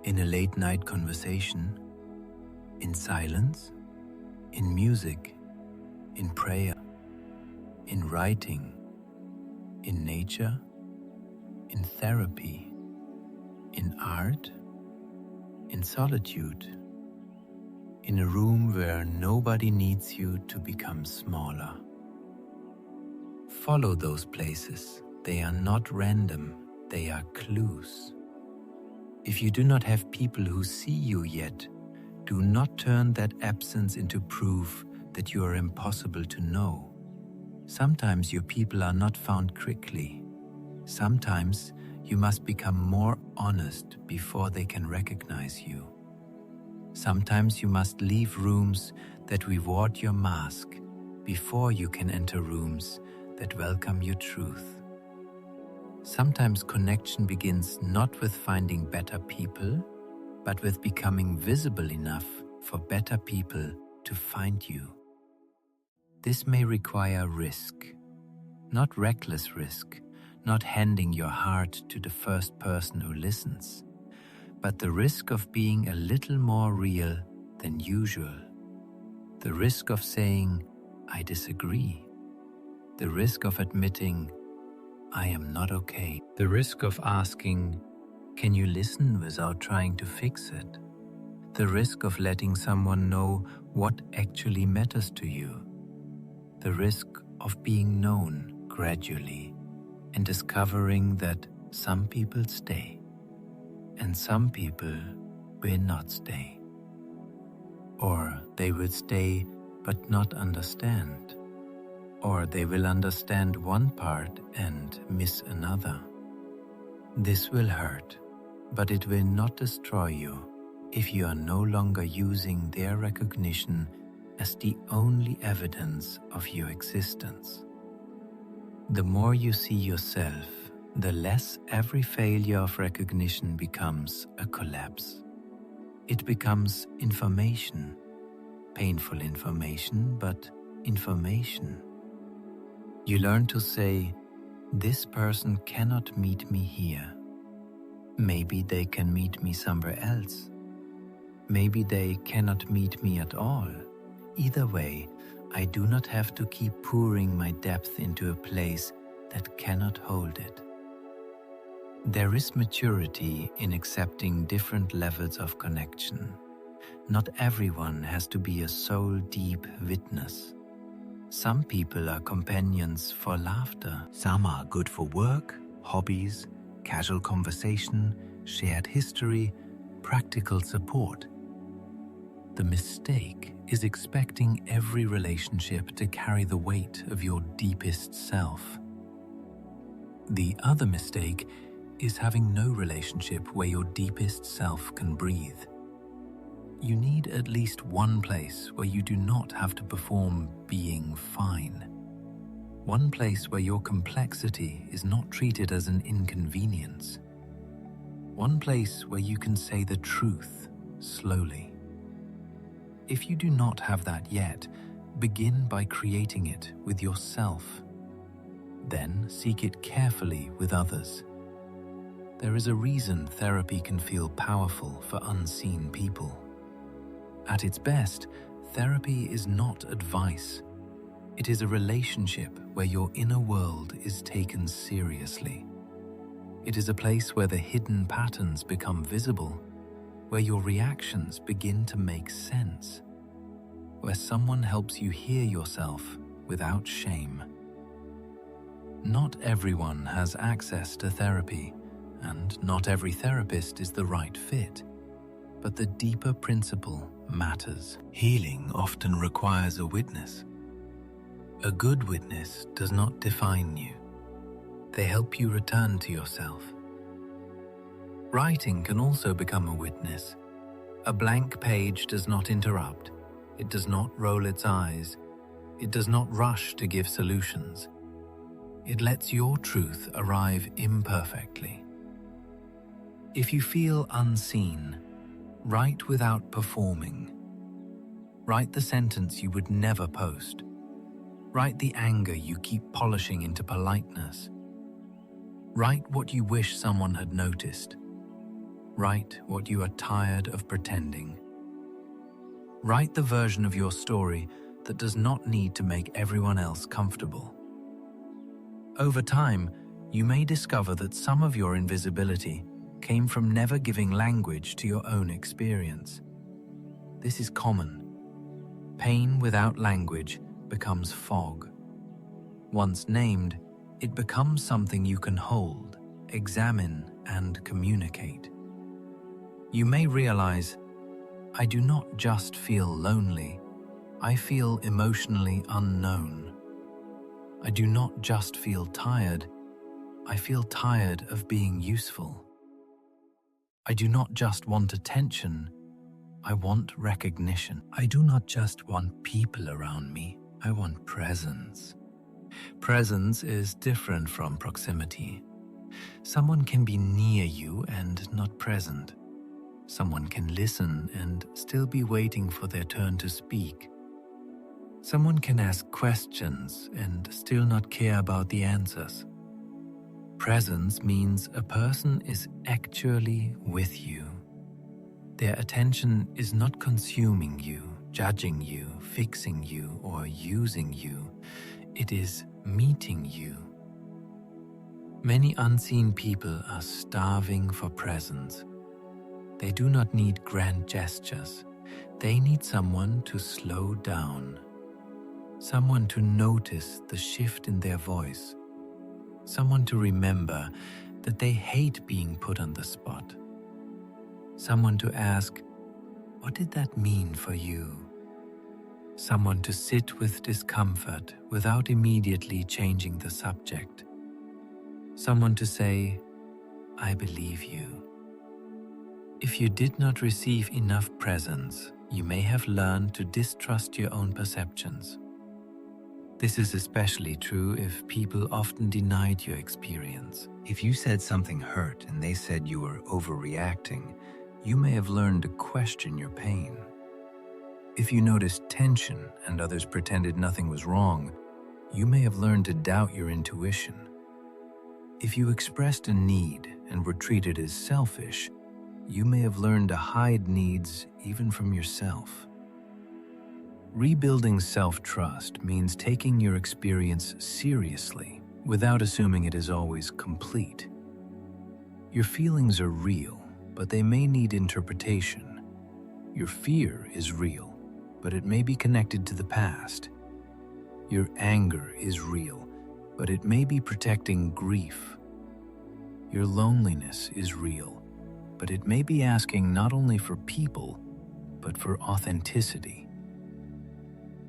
in a late-night conversation, in silence, in music, in prayer, in writing, in nature, in therapy, in art, in solitude, in a room where nobody needs you to become smaller. Follow those places. They are not random, they are clues. If you do not have people who see you yet, do not turn that absence into proof that you are impossible to know. Sometimes your people are not found quickly. Sometimes you must become more honest before they can recognize you. Sometimes you must leave rooms that reward your mask before you can enter rooms that welcome your truth. Sometimes connection begins not with finding better people, but with becoming visible enough for better people to find you. This may require risk, not reckless risk, not handing your heart to the first person who listens, but the risk of being a little more real than usual. The risk of saying, I disagree. The risk of admitting, I am not okay. The risk of asking, can you listen without trying to fix it? The risk of letting someone know what actually matters to you. The risk of being known gradually and discovering that some people stay and some people will not stay. Or they will stay but not understand. Or they will understand one part and miss another. This will hurt, but it will not destroy you if you are no longer using their recognition as the only evidence of your existence. The more you see yourself, the less every failure of recognition becomes a collapse. It becomes information, painful information, but information. You learn to say, this person cannot meet me here. Maybe they can meet me somewhere else. Maybe they cannot meet me at all. Either way, I do not have to keep pouring my depth into a place that cannot hold it. There is maturity in accepting different levels of connection. Not everyone has to be a soul-deep witness. Some people are companions for laughter. Some are good for work, hobbies, casual conversation, shared history, practical support. The mistake is expecting every relationship to carry the weight of your deepest self. The other mistake is having no relationship where your deepest self can breathe. You need at least one place where you do not have to perform being fine. One place where your complexity is not treated as an inconvenience. One place where you can say the truth slowly. If you do not have that yet, begin by creating it with yourself. Then seek it carefully with others. There is a reason therapy can feel powerful for unseen people. At its best, therapy is not advice. It is a relationship where your inner world is taken seriously. It is a place where the hidden patterns become visible, where your reactions begin to make sense, where someone helps you hear yourself without shame. Not everyone has access to therapy, and not every therapist is the right fit. But the deeper principle matters. Healing often requires a witness. A good witness does not define you. They help you return to yourself. Writing can also become a witness. A blank page does not interrupt. It does not roll its eyes. It does not rush to give solutions. It lets your truth arrive imperfectly. If you feel unseen, write without performing. Write the sentence you would never post. Write the anger you keep polishing into politeness. Write what you wish someone had noticed. Write what you are tired of pretending. Write the version of your story that does not need to make everyone else comfortable. Over time, you may discover that some of your invisibility came from never giving language to your own experience. This is common. Pain without language becomes fog. Once named, it becomes something you can hold, examine, and communicate. You may realize, I do not just feel lonely, I feel emotionally unknown. I do not just feel tired, I feel tired of being useful. I do not just want attention, I want recognition. I do not just want people around me, I want presence. Presence is different from proximity. Someone can be near you and not present. Someone can listen and still be waiting for their turn to speak. Someone can ask questions and still not care about the answers. Presence means a person is actually with you. Their attention is not consuming you, judging you, fixing you, or using you. It is meeting you. Many unseen people are starving for presence. They do not need grand gestures. They need someone to slow down. Someone to notice the shift in their voice. Someone to remember that they hate being put on the spot. Someone to ask, what did that mean for you? Someone to sit with discomfort without immediately changing the subject. Someone to say, I believe you. If you did not receive enough presence, you may have learned to distrust your own perceptions. This is especially true if people often denied your experience. If you said something hurt and they said you were overreacting, you may have learned to question your pain. If you noticed tension and others pretended nothing was wrong, you may have learned to doubt your intuition. If you expressed a need and were treated as selfish, you may have learned to hide needs even from yourself. Rebuilding self-trust means taking your experience seriously without assuming it is always complete. Your feelings are real, but they may need interpretation. Your fear is real, but it may be connected to the past. Your anger is real, but it may be protecting grief. Your loneliness is real, but it may be asking not only for people, but for authenticity.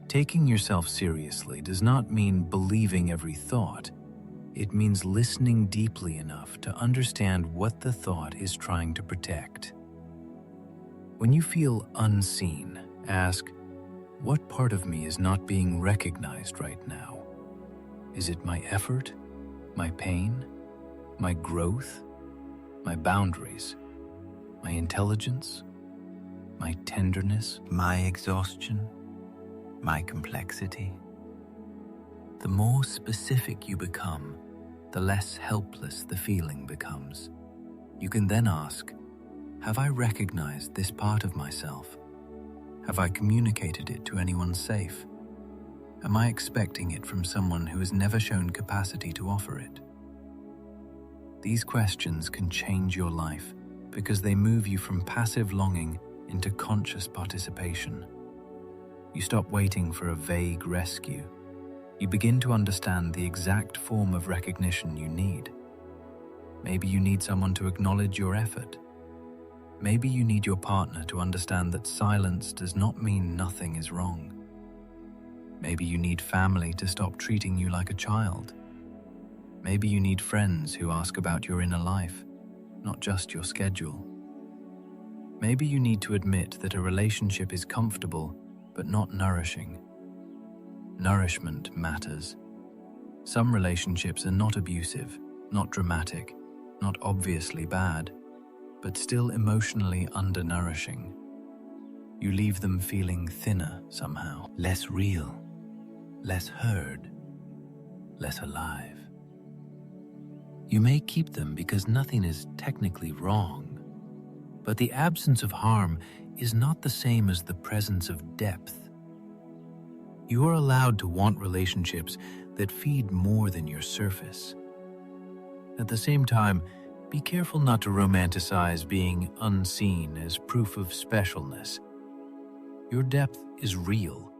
Taking yourself seriously does not mean believing every thought. It means listening deeply enough to understand what the thought is trying to protect. When you feel unseen, ask, what part of me is not being recognized right now? Is it my effort, my pain, my growth, my boundaries, my intelligence, my tenderness, my exhaustion, my complexity? The more specific you become, the less helpless the feeling becomes. You can then ask, have I recognized this part of myself? Have I communicated it to anyone safe? Am I expecting it from someone who has never shown capacity to offer it? These questions can change your life because they move you from passive longing into conscious participation. You stop waiting for a vague rescue. You begin to understand the exact form of recognition you need. Maybe you need someone to acknowledge your effort. Maybe you need your partner to understand that silence does not mean nothing is wrong. Maybe you need family to stop treating you like a child. Maybe you need friends who ask about your inner life, not just your schedule. Maybe you need to admit that a relationship is comfortable but not nourishing. Nourishment matters. Some relationships are not abusive, not dramatic, not obviously bad, but still emotionally undernourishing. You leave them feeling thinner somehow, less real, less heard, less alive. You may keep them because nothing is technically wrong, but the absence of harm is not the same as the presence of depth. You are allowed to want relationships that feed more than your surface. At the same time, be careful not to romanticize being unseen as proof of specialness. Your depth is real,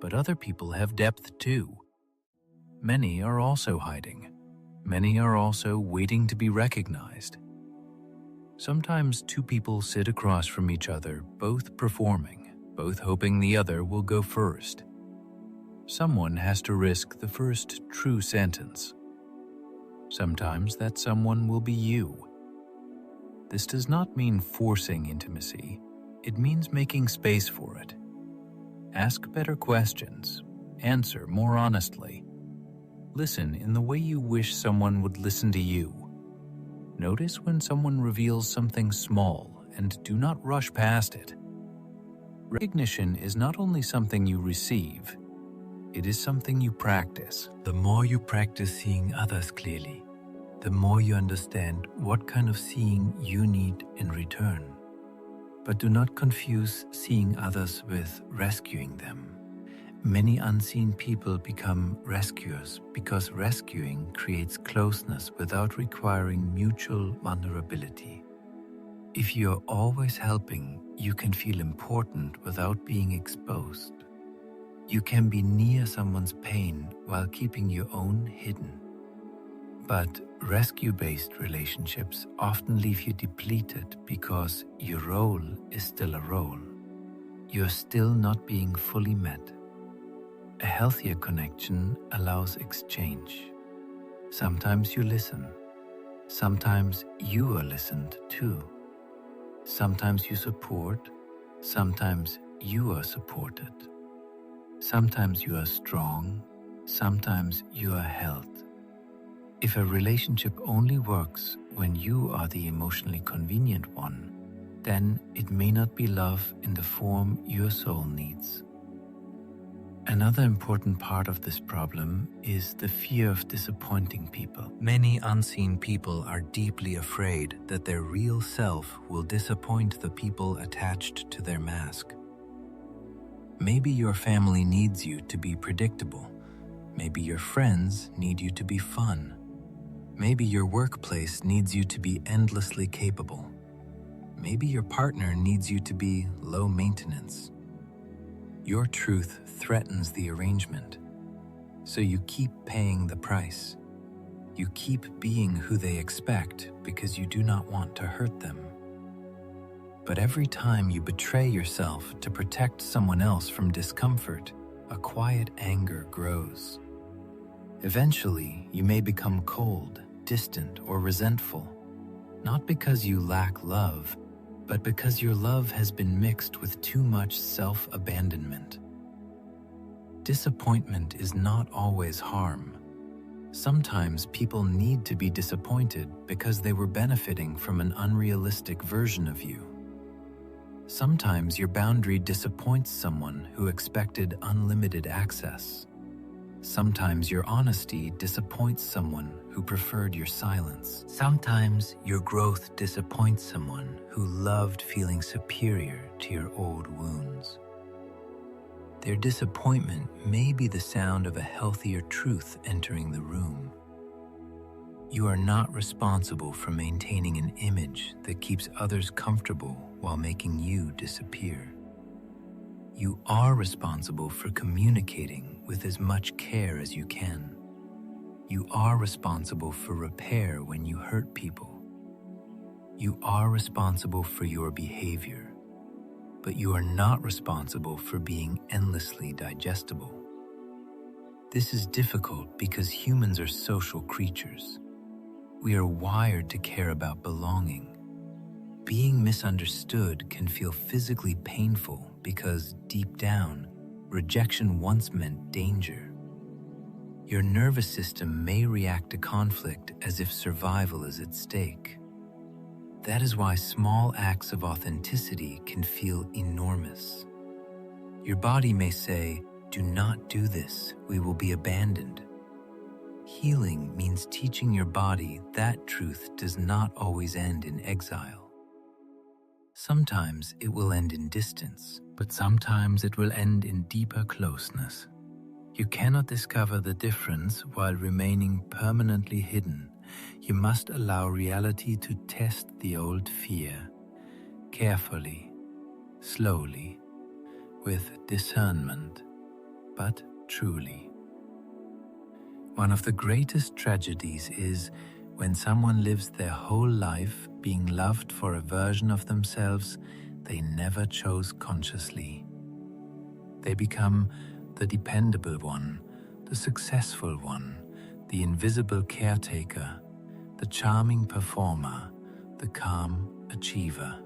but other people have depth too. Many are also hiding. Many are also waiting to be recognized. Sometimes two people sit across from each other, both performing, both hoping the other will go first. Someone has to risk the first true sentence. Sometimes that someone will be you. This does not mean forcing intimacy. It means making space for it. Ask better questions. Answer more honestly. Listen in the way you wish someone would listen to you. Notice when someone reveals something small and do not rush past it. Recognition is not only something you receive, it is something you practice. The more you practice seeing others clearly, the more you understand what kind of seeing you need in return. But do not confuse seeing others with rescuing them. Many unseen people become rescuers because rescuing creates closeness without requiring mutual vulnerability. If you are always helping, you can feel important without being exposed. You can be near someone's pain while keeping your own hidden. But rescue-based relationships often leave you depleted because your role is still a role. You're still not being fully met. A healthier connection allows exchange. Sometimes you listen. Sometimes you are listened to. Sometimes you support. Sometimes you are supported. Sometimes you are strong. Sometimes you are held. If a relationship only works when you are the emotionally convenient one, then it may not be love in the form your soul needs. Another important part of this problem is the fear of disappointing people. Many unseen people are deeply afraid that their real self will disappoint the people attached to their mask. Maybe your family needs you to be predictable. Maybe your friends need you to be fun. Maybe your workplace needs you to be endlessly capable. Maybe your partner needs you to be low maintenance. Your truth threatens the arrangement, so you keep paying the price. You keep being who they expect because you do not want to hurt them. But every time you betray yourself to protect someone else from discomfort, a quiet anger grows. Eventually, you may become cold, distant, or resentful, not because you lack love, but because your love has been mixed with too much self-abandonment. Disappointment is not always harm. Sometimes people need to be disappointed because they were benefiting from an unrealistic version of you. Sometimes your boundary disappoints someone who expected unlimited access. Sometimes your honesty disappoints someone who preferred your silence. Sometimes your growth disappoints someone who loved feeling superior to your old wounds. Their disappointment may be the sound of a healthier truth entering the room. You are not responsible for maintaining an image that keeps others comfortable while making you disappear. You are responsible for communicating with as much care as you can. You are responsible for repair when you hurt people. You are responsible for your behavior, but you are not responsible for being endlessly digestible. This is difficult because humans are social creatures. We are wired to care about belonging. Being misunderstood can feel physically painful because, deep down, rejection once meant danger. Your nervous system may react to conflict as if survival is at stake. That is why small acts of authenticity can feel enormous. Your body may say, "Do not do this, we will be abandoned." Healing means teaching your body that truth does not always end in exile. Sometimes it will end in distance, but sometimes it will end in deeper closeness. You cannot discover the difference while remaining permanently hidden. You must allow reality to test the old fear, carefully, slowly, with discernment, but truly. One of the greatest tragedies is when someone lives their whole life being loved for a version of themselves they never chose consciously. They become the dependable one, the successful one, the invisible caretaker, the charming performer, the calm achiever.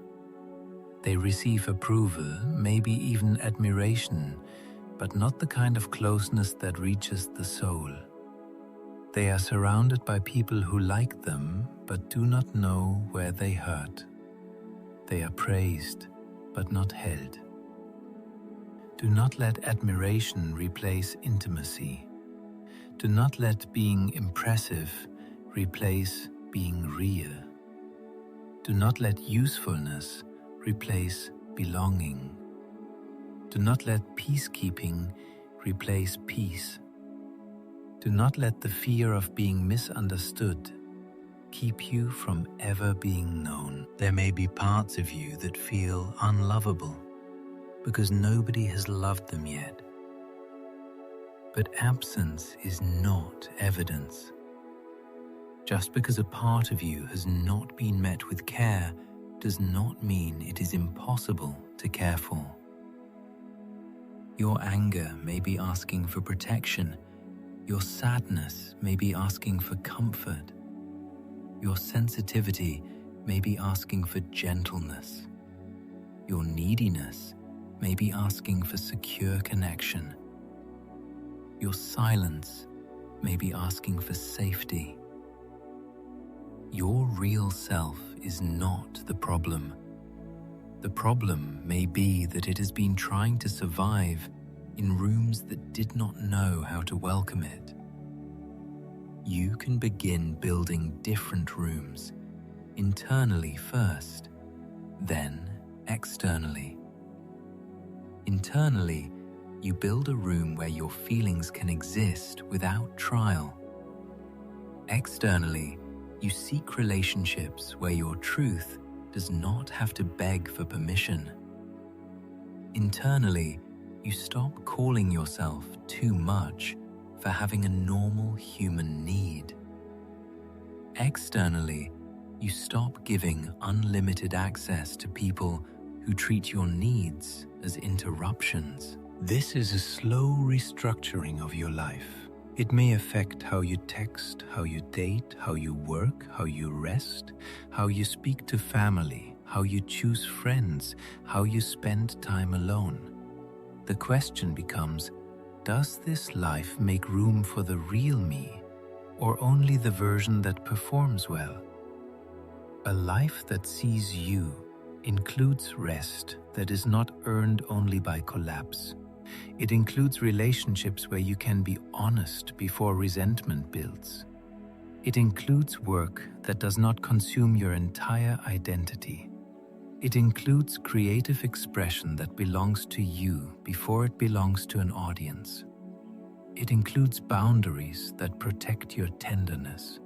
They receive approval, maybe even admiration, but not the kind of closeness that reaches the soul. They are surrounded by people who like them, but do not know where they hurt. They are praised, but not held. Do not let admiration replace intimacy. Do not let being impressive replace being real. Do not let usefulness replace belonging. Do not let peacekeeping replace peace. Do not let the fear of being misunderstood keep you from ever being known. There may be parts of you that feel unlovable because nobody has loved them yet. But absence is not evidence. Just because a part of you has not been met with care does not mean it is impossible to care for. Your anger may be asking for protection. Your sadness may be asking for comfort. Your sensitivity may be asking for gentleness. Your neediness may be asking for secure connection. Your silence may be asking for safety. Your real self is not the problem. The problem may be that it has been trying to survive in rooms that did not know how to welcome it. You can begin building different rooms, internally first, then externally. Internally, you build a room where your feelings can exist without trial. Externally, you seek relationships where your truth does not have to beg for permission. Internally, you stop calling yourself too much for having a normal human need. Externally, you stop giving unlimited access to people who treat your needs as interruptions. This is a slow restructuring of your life. It may affect how you text, how you date, how you work, how you rest, how you speak to family, how you choose friends, how you spend time alone. The question becomes, does this life make room for the real me, or only the version that performs well? A life that sees you includes rest that is not earned only by collapse. It includes relationships where you can be honest before resentment builds. It includes work that does not consume your entire identity. It includes creative expression that belongs to you before it belongs to an audience. It includes boundaries that protect your tenderness.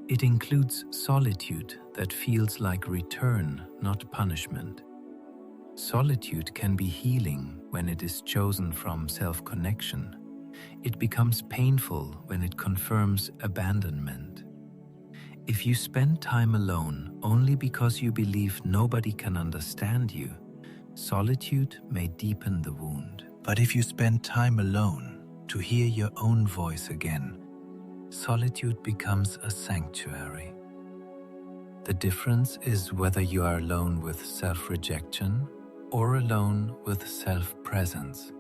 It includes solitude that feels like return, not punishment. Solitude can be healing when it is chosen from self-connection. It becomes painful when it confirms abandonment. If you spend time alone only because you believe nobody can understand you, solitude may deepen the wound. But if you spend time alone to hear your own voice again, solitude becomes a sanctuary. The difference is whether you are alone with self-rejection or alone with self-presence.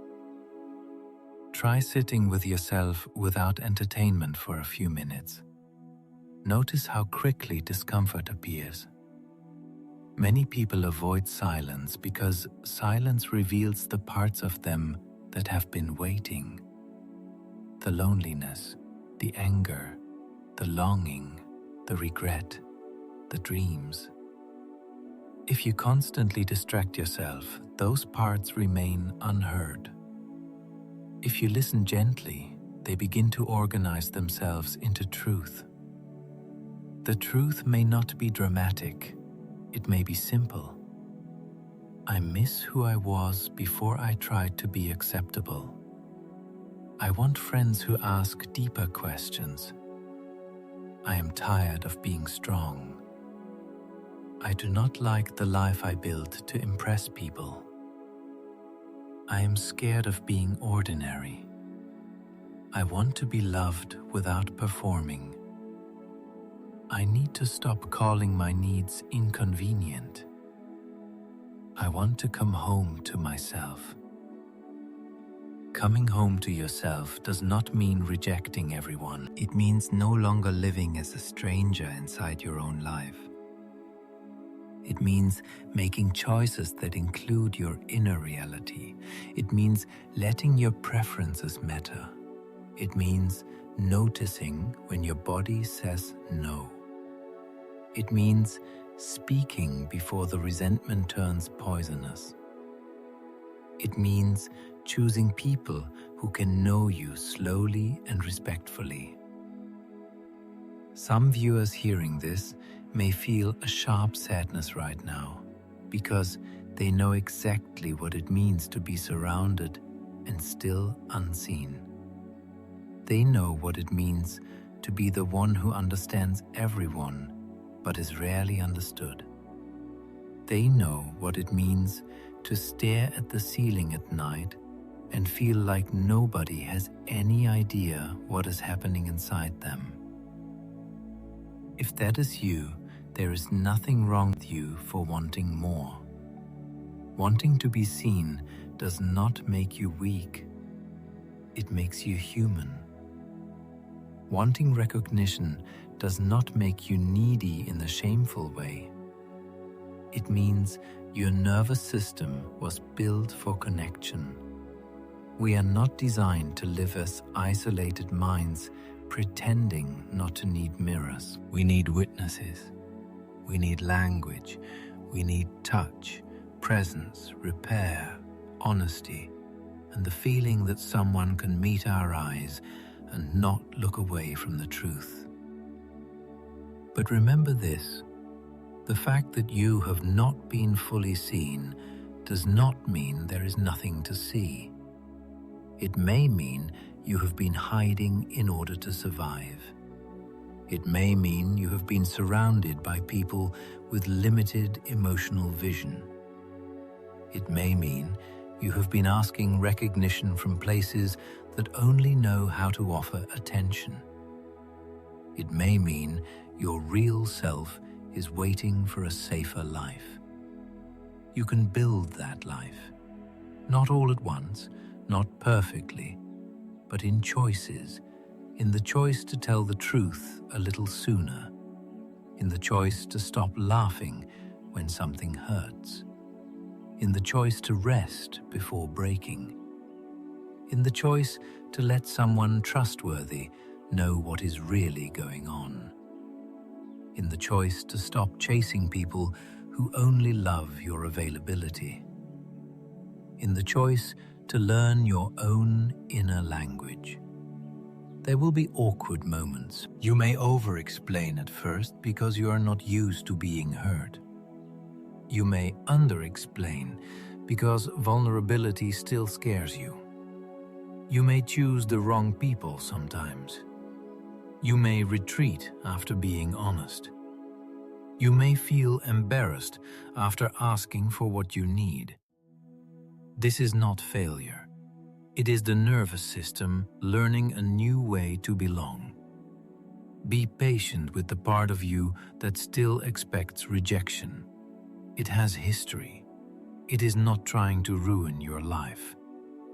Try sitting with yourself without entertainment for a few minutes. Notice how quickly discomfort appears. Many people avoid silence because silence reveals the parts of them that have been waiting. The loneliness, the anger, the longing, the regret, the dreams. If you constantly distract yourself, those parts remain unheard. If you listen gently, they begin to organize themselves into truth. The truth may not be dramatic, it may be simple. I miss who I was before I tried to be acceptable. I want friends who ask deeper questions. I am tired of being strong. I do not like the life I built to impress people. I am scared of being ordinary. I want to be loved without performing. I need to stop calling my needs inconvenient. I want to come home to myself. Coming home to yourself does not mean rejecting everyone. It means no longer living as a stranger inside your own life. It means making choices that include your inner reality. It means letting your preferences matter. It means noticing when your body says no. It means speaking before the resentment turns poisonous. It means choosing people who can know you slowly and respectfully. Some viewers hearing this may feel a sharp sadness right now because they know exactly what it means to be surrounded and still unseen. They know what it means to be the one who understands everyone but is rarely understood. They know what it means to stare at the ceiling at night and feel like nobody has any idea what is happening inside them. If that is you, there is nothing wrong with you for wanting more. Wanting to be seen does not make you weak. It makes you human. Wanting recognition does not make you needy in the shameful way. It means your nervous system was built for connection. We are not designed to live as isolated minds, pretending not to need mirrors. We need witnesses. We need language. We need touch, presence, repair, honesty, and the feeling that someone can meet our eyes and not look away from the truth. But remember this, the fact that you have not been fully seen does not mean there is nothing to see. It may mean you have been hiding in order to survive. It may mean you have been surrounded by people with limited emotional vision. It may mean you have been asking recognition from places that only know how to offer attention. It may mean your real self is waiting for a safer life. You can build that life, not all at once, not perfectly, but in choices, in the choice to tell the truth a little sooner, in the choice to stop laughing when something hurts, in the choice to rest before breaking, in the choice to let someone trustworthy know what is really going on, in the choice to stop chasing people who only love your availability, in the choice to learn your own inner language. There will be awkward moments. You may over-explain at first because you are not used to being heard. You may under-explain because vulnerability still scares you. You may choose the wrong people sometimes. You may retreat after being honest. You may feel embarrassed after asking for what you need. This is not failure. It is the nervous system learning a new way to belong. Be patient with the part of you that still expects rejection. It has history. It is not trying to ruin your life.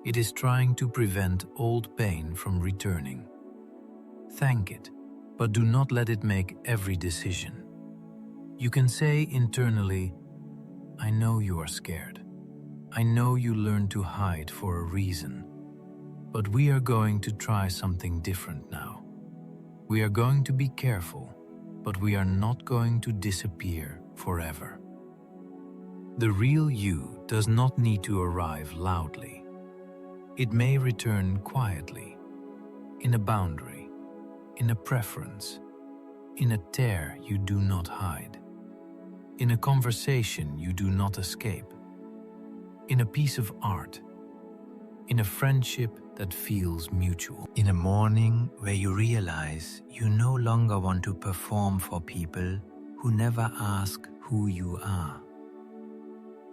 It is trying to prevent old pain from returning. Thank it, but do not let it make every decision. You can say internally, I know you are scared. I know you learned to hide for a reason. But we are going to try something different now. We are going to be careful, but we are not going to disappear forever. The real you does not need to arrive loudly. It may return quietly, in a boundary, in a preference, in a tear you do not hide, in a conversation you do not escape, in a piece of art, in a friendship that feels mutual. In a morning where you realize you no longer want to perform for people who never ask who you are.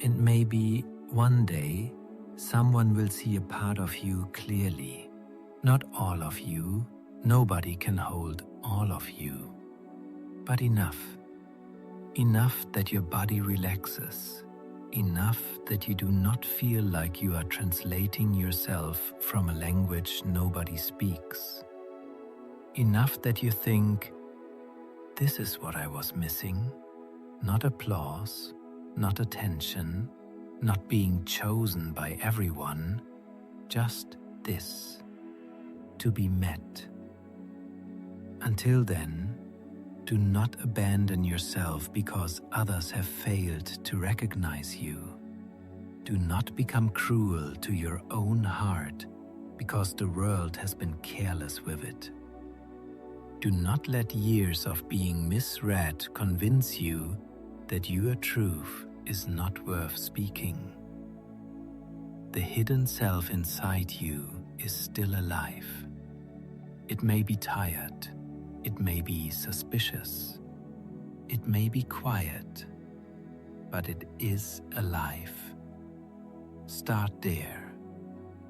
And maybe one day someone will see a part of you clearly. Not all of you, nobody can hold all of you, but enough. Enough that your body relaxes. Enough that you do not feel like you are translating yourself from a language nobody speaks. Enough that you think, this is what I was missing. Not applause, not attention, not being chosen by everyone, just this, to be met. Until then, do not abandon yourself because others have failed to recognize you. Do not become cruel to your own heart because the world has been careless with it. Do not let years of being misread convince you that your truth is not worth speaking. The hidden self inside you is still alive. It may be tired. It may be suspicious, it may be quiet, but it is alive. Start there.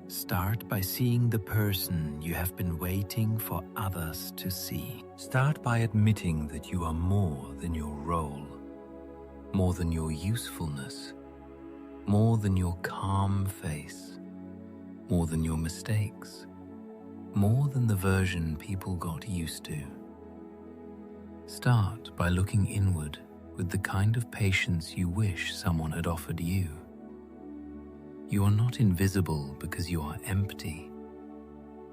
Start by seeing the person you have been waiting for others to see. Start by admitting that you are more than your role, more than your usefulness, more than your calm face, more than your mistakes, more than the version people got used to. Start by looking inward with the kind of patience you wish someone had offered you. You are not invisible because you are empty.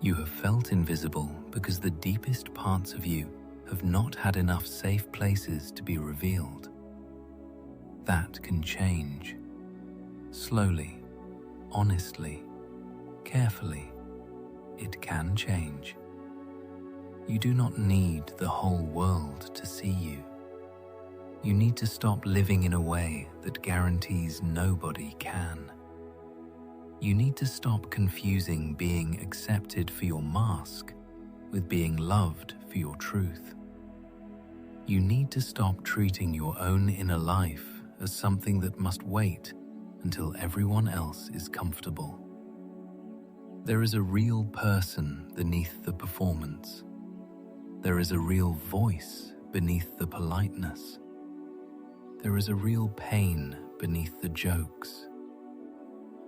You have felt invisible because the deepest parts of you have not had enough safe places to be revealed. That can change. Slowly, honestly, carefully, it can change. You do not need the whole world to see you. You need to stop living in a way that guarantees nobody can. You need to stop confusing being accepted for your mask with being loved for your truth. You need to stop treating your own inner life as something that must wait until everyone else is comfortable. There is a real person beneath the performance. There is a real voice beneath the politeness. There is a real pain beneath the jokes.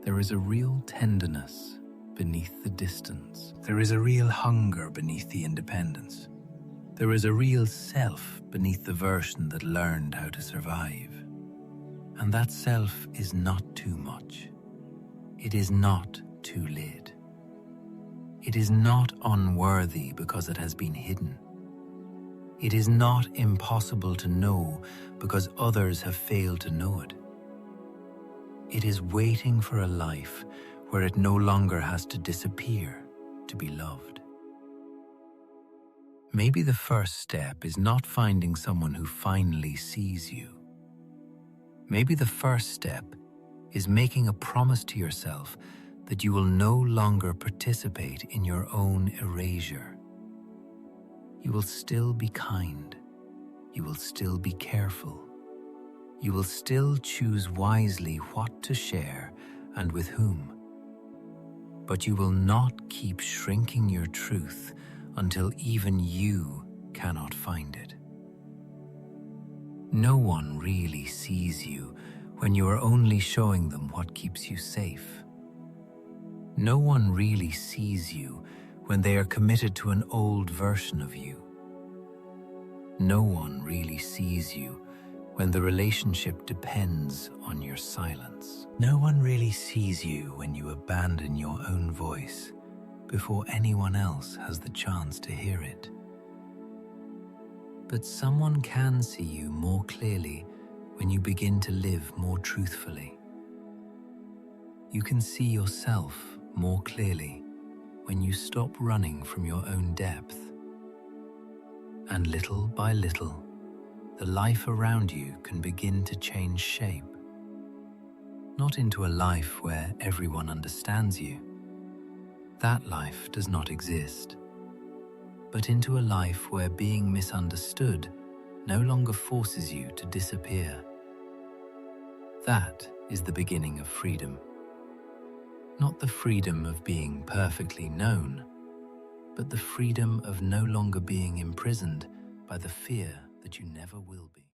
There is a real tenderness beneath the distance. There is a real hunger beneath the independence. There is a real self beneath the version that learned how to survive. And that self is not too much. It is not too late. It is not unworthy because it has been hidden. It is not impossible to know because others have failed to know it. It is waiting for a life where it no longer has to disappear to be loved. Maybe the first step is not finding someone who finally sees you. Maybe the first step is making a promise to yourself that you will no longer participate in your own erasure. You will still be kind. You will still be careful. You will still choose wisely what to share and with whom. But you will not keep shrinking your truth until even you cannot find it. No one really sees you when you are only showing them what keeps you safe. No one really sees you when they are committed to an old version of you. No one really sees you when the relationship depends on your silence. No one really sees you when you abandon your own voice before anyone else has the chance to hear it. But someone can see you more clearly when you begin to live more truthfully. You can see yourself more clearly when you stop running from your own depth. And little by little, the life around you can begin to change shape. not into a life where everyone understands you. That life does not exist. But into a life where being misunderstood no longer forces you to disappear. That is the beginning of freedom. Not the freedom of being perfectly known, but the freedom of no longer being imprisoned by the fear that you never will be.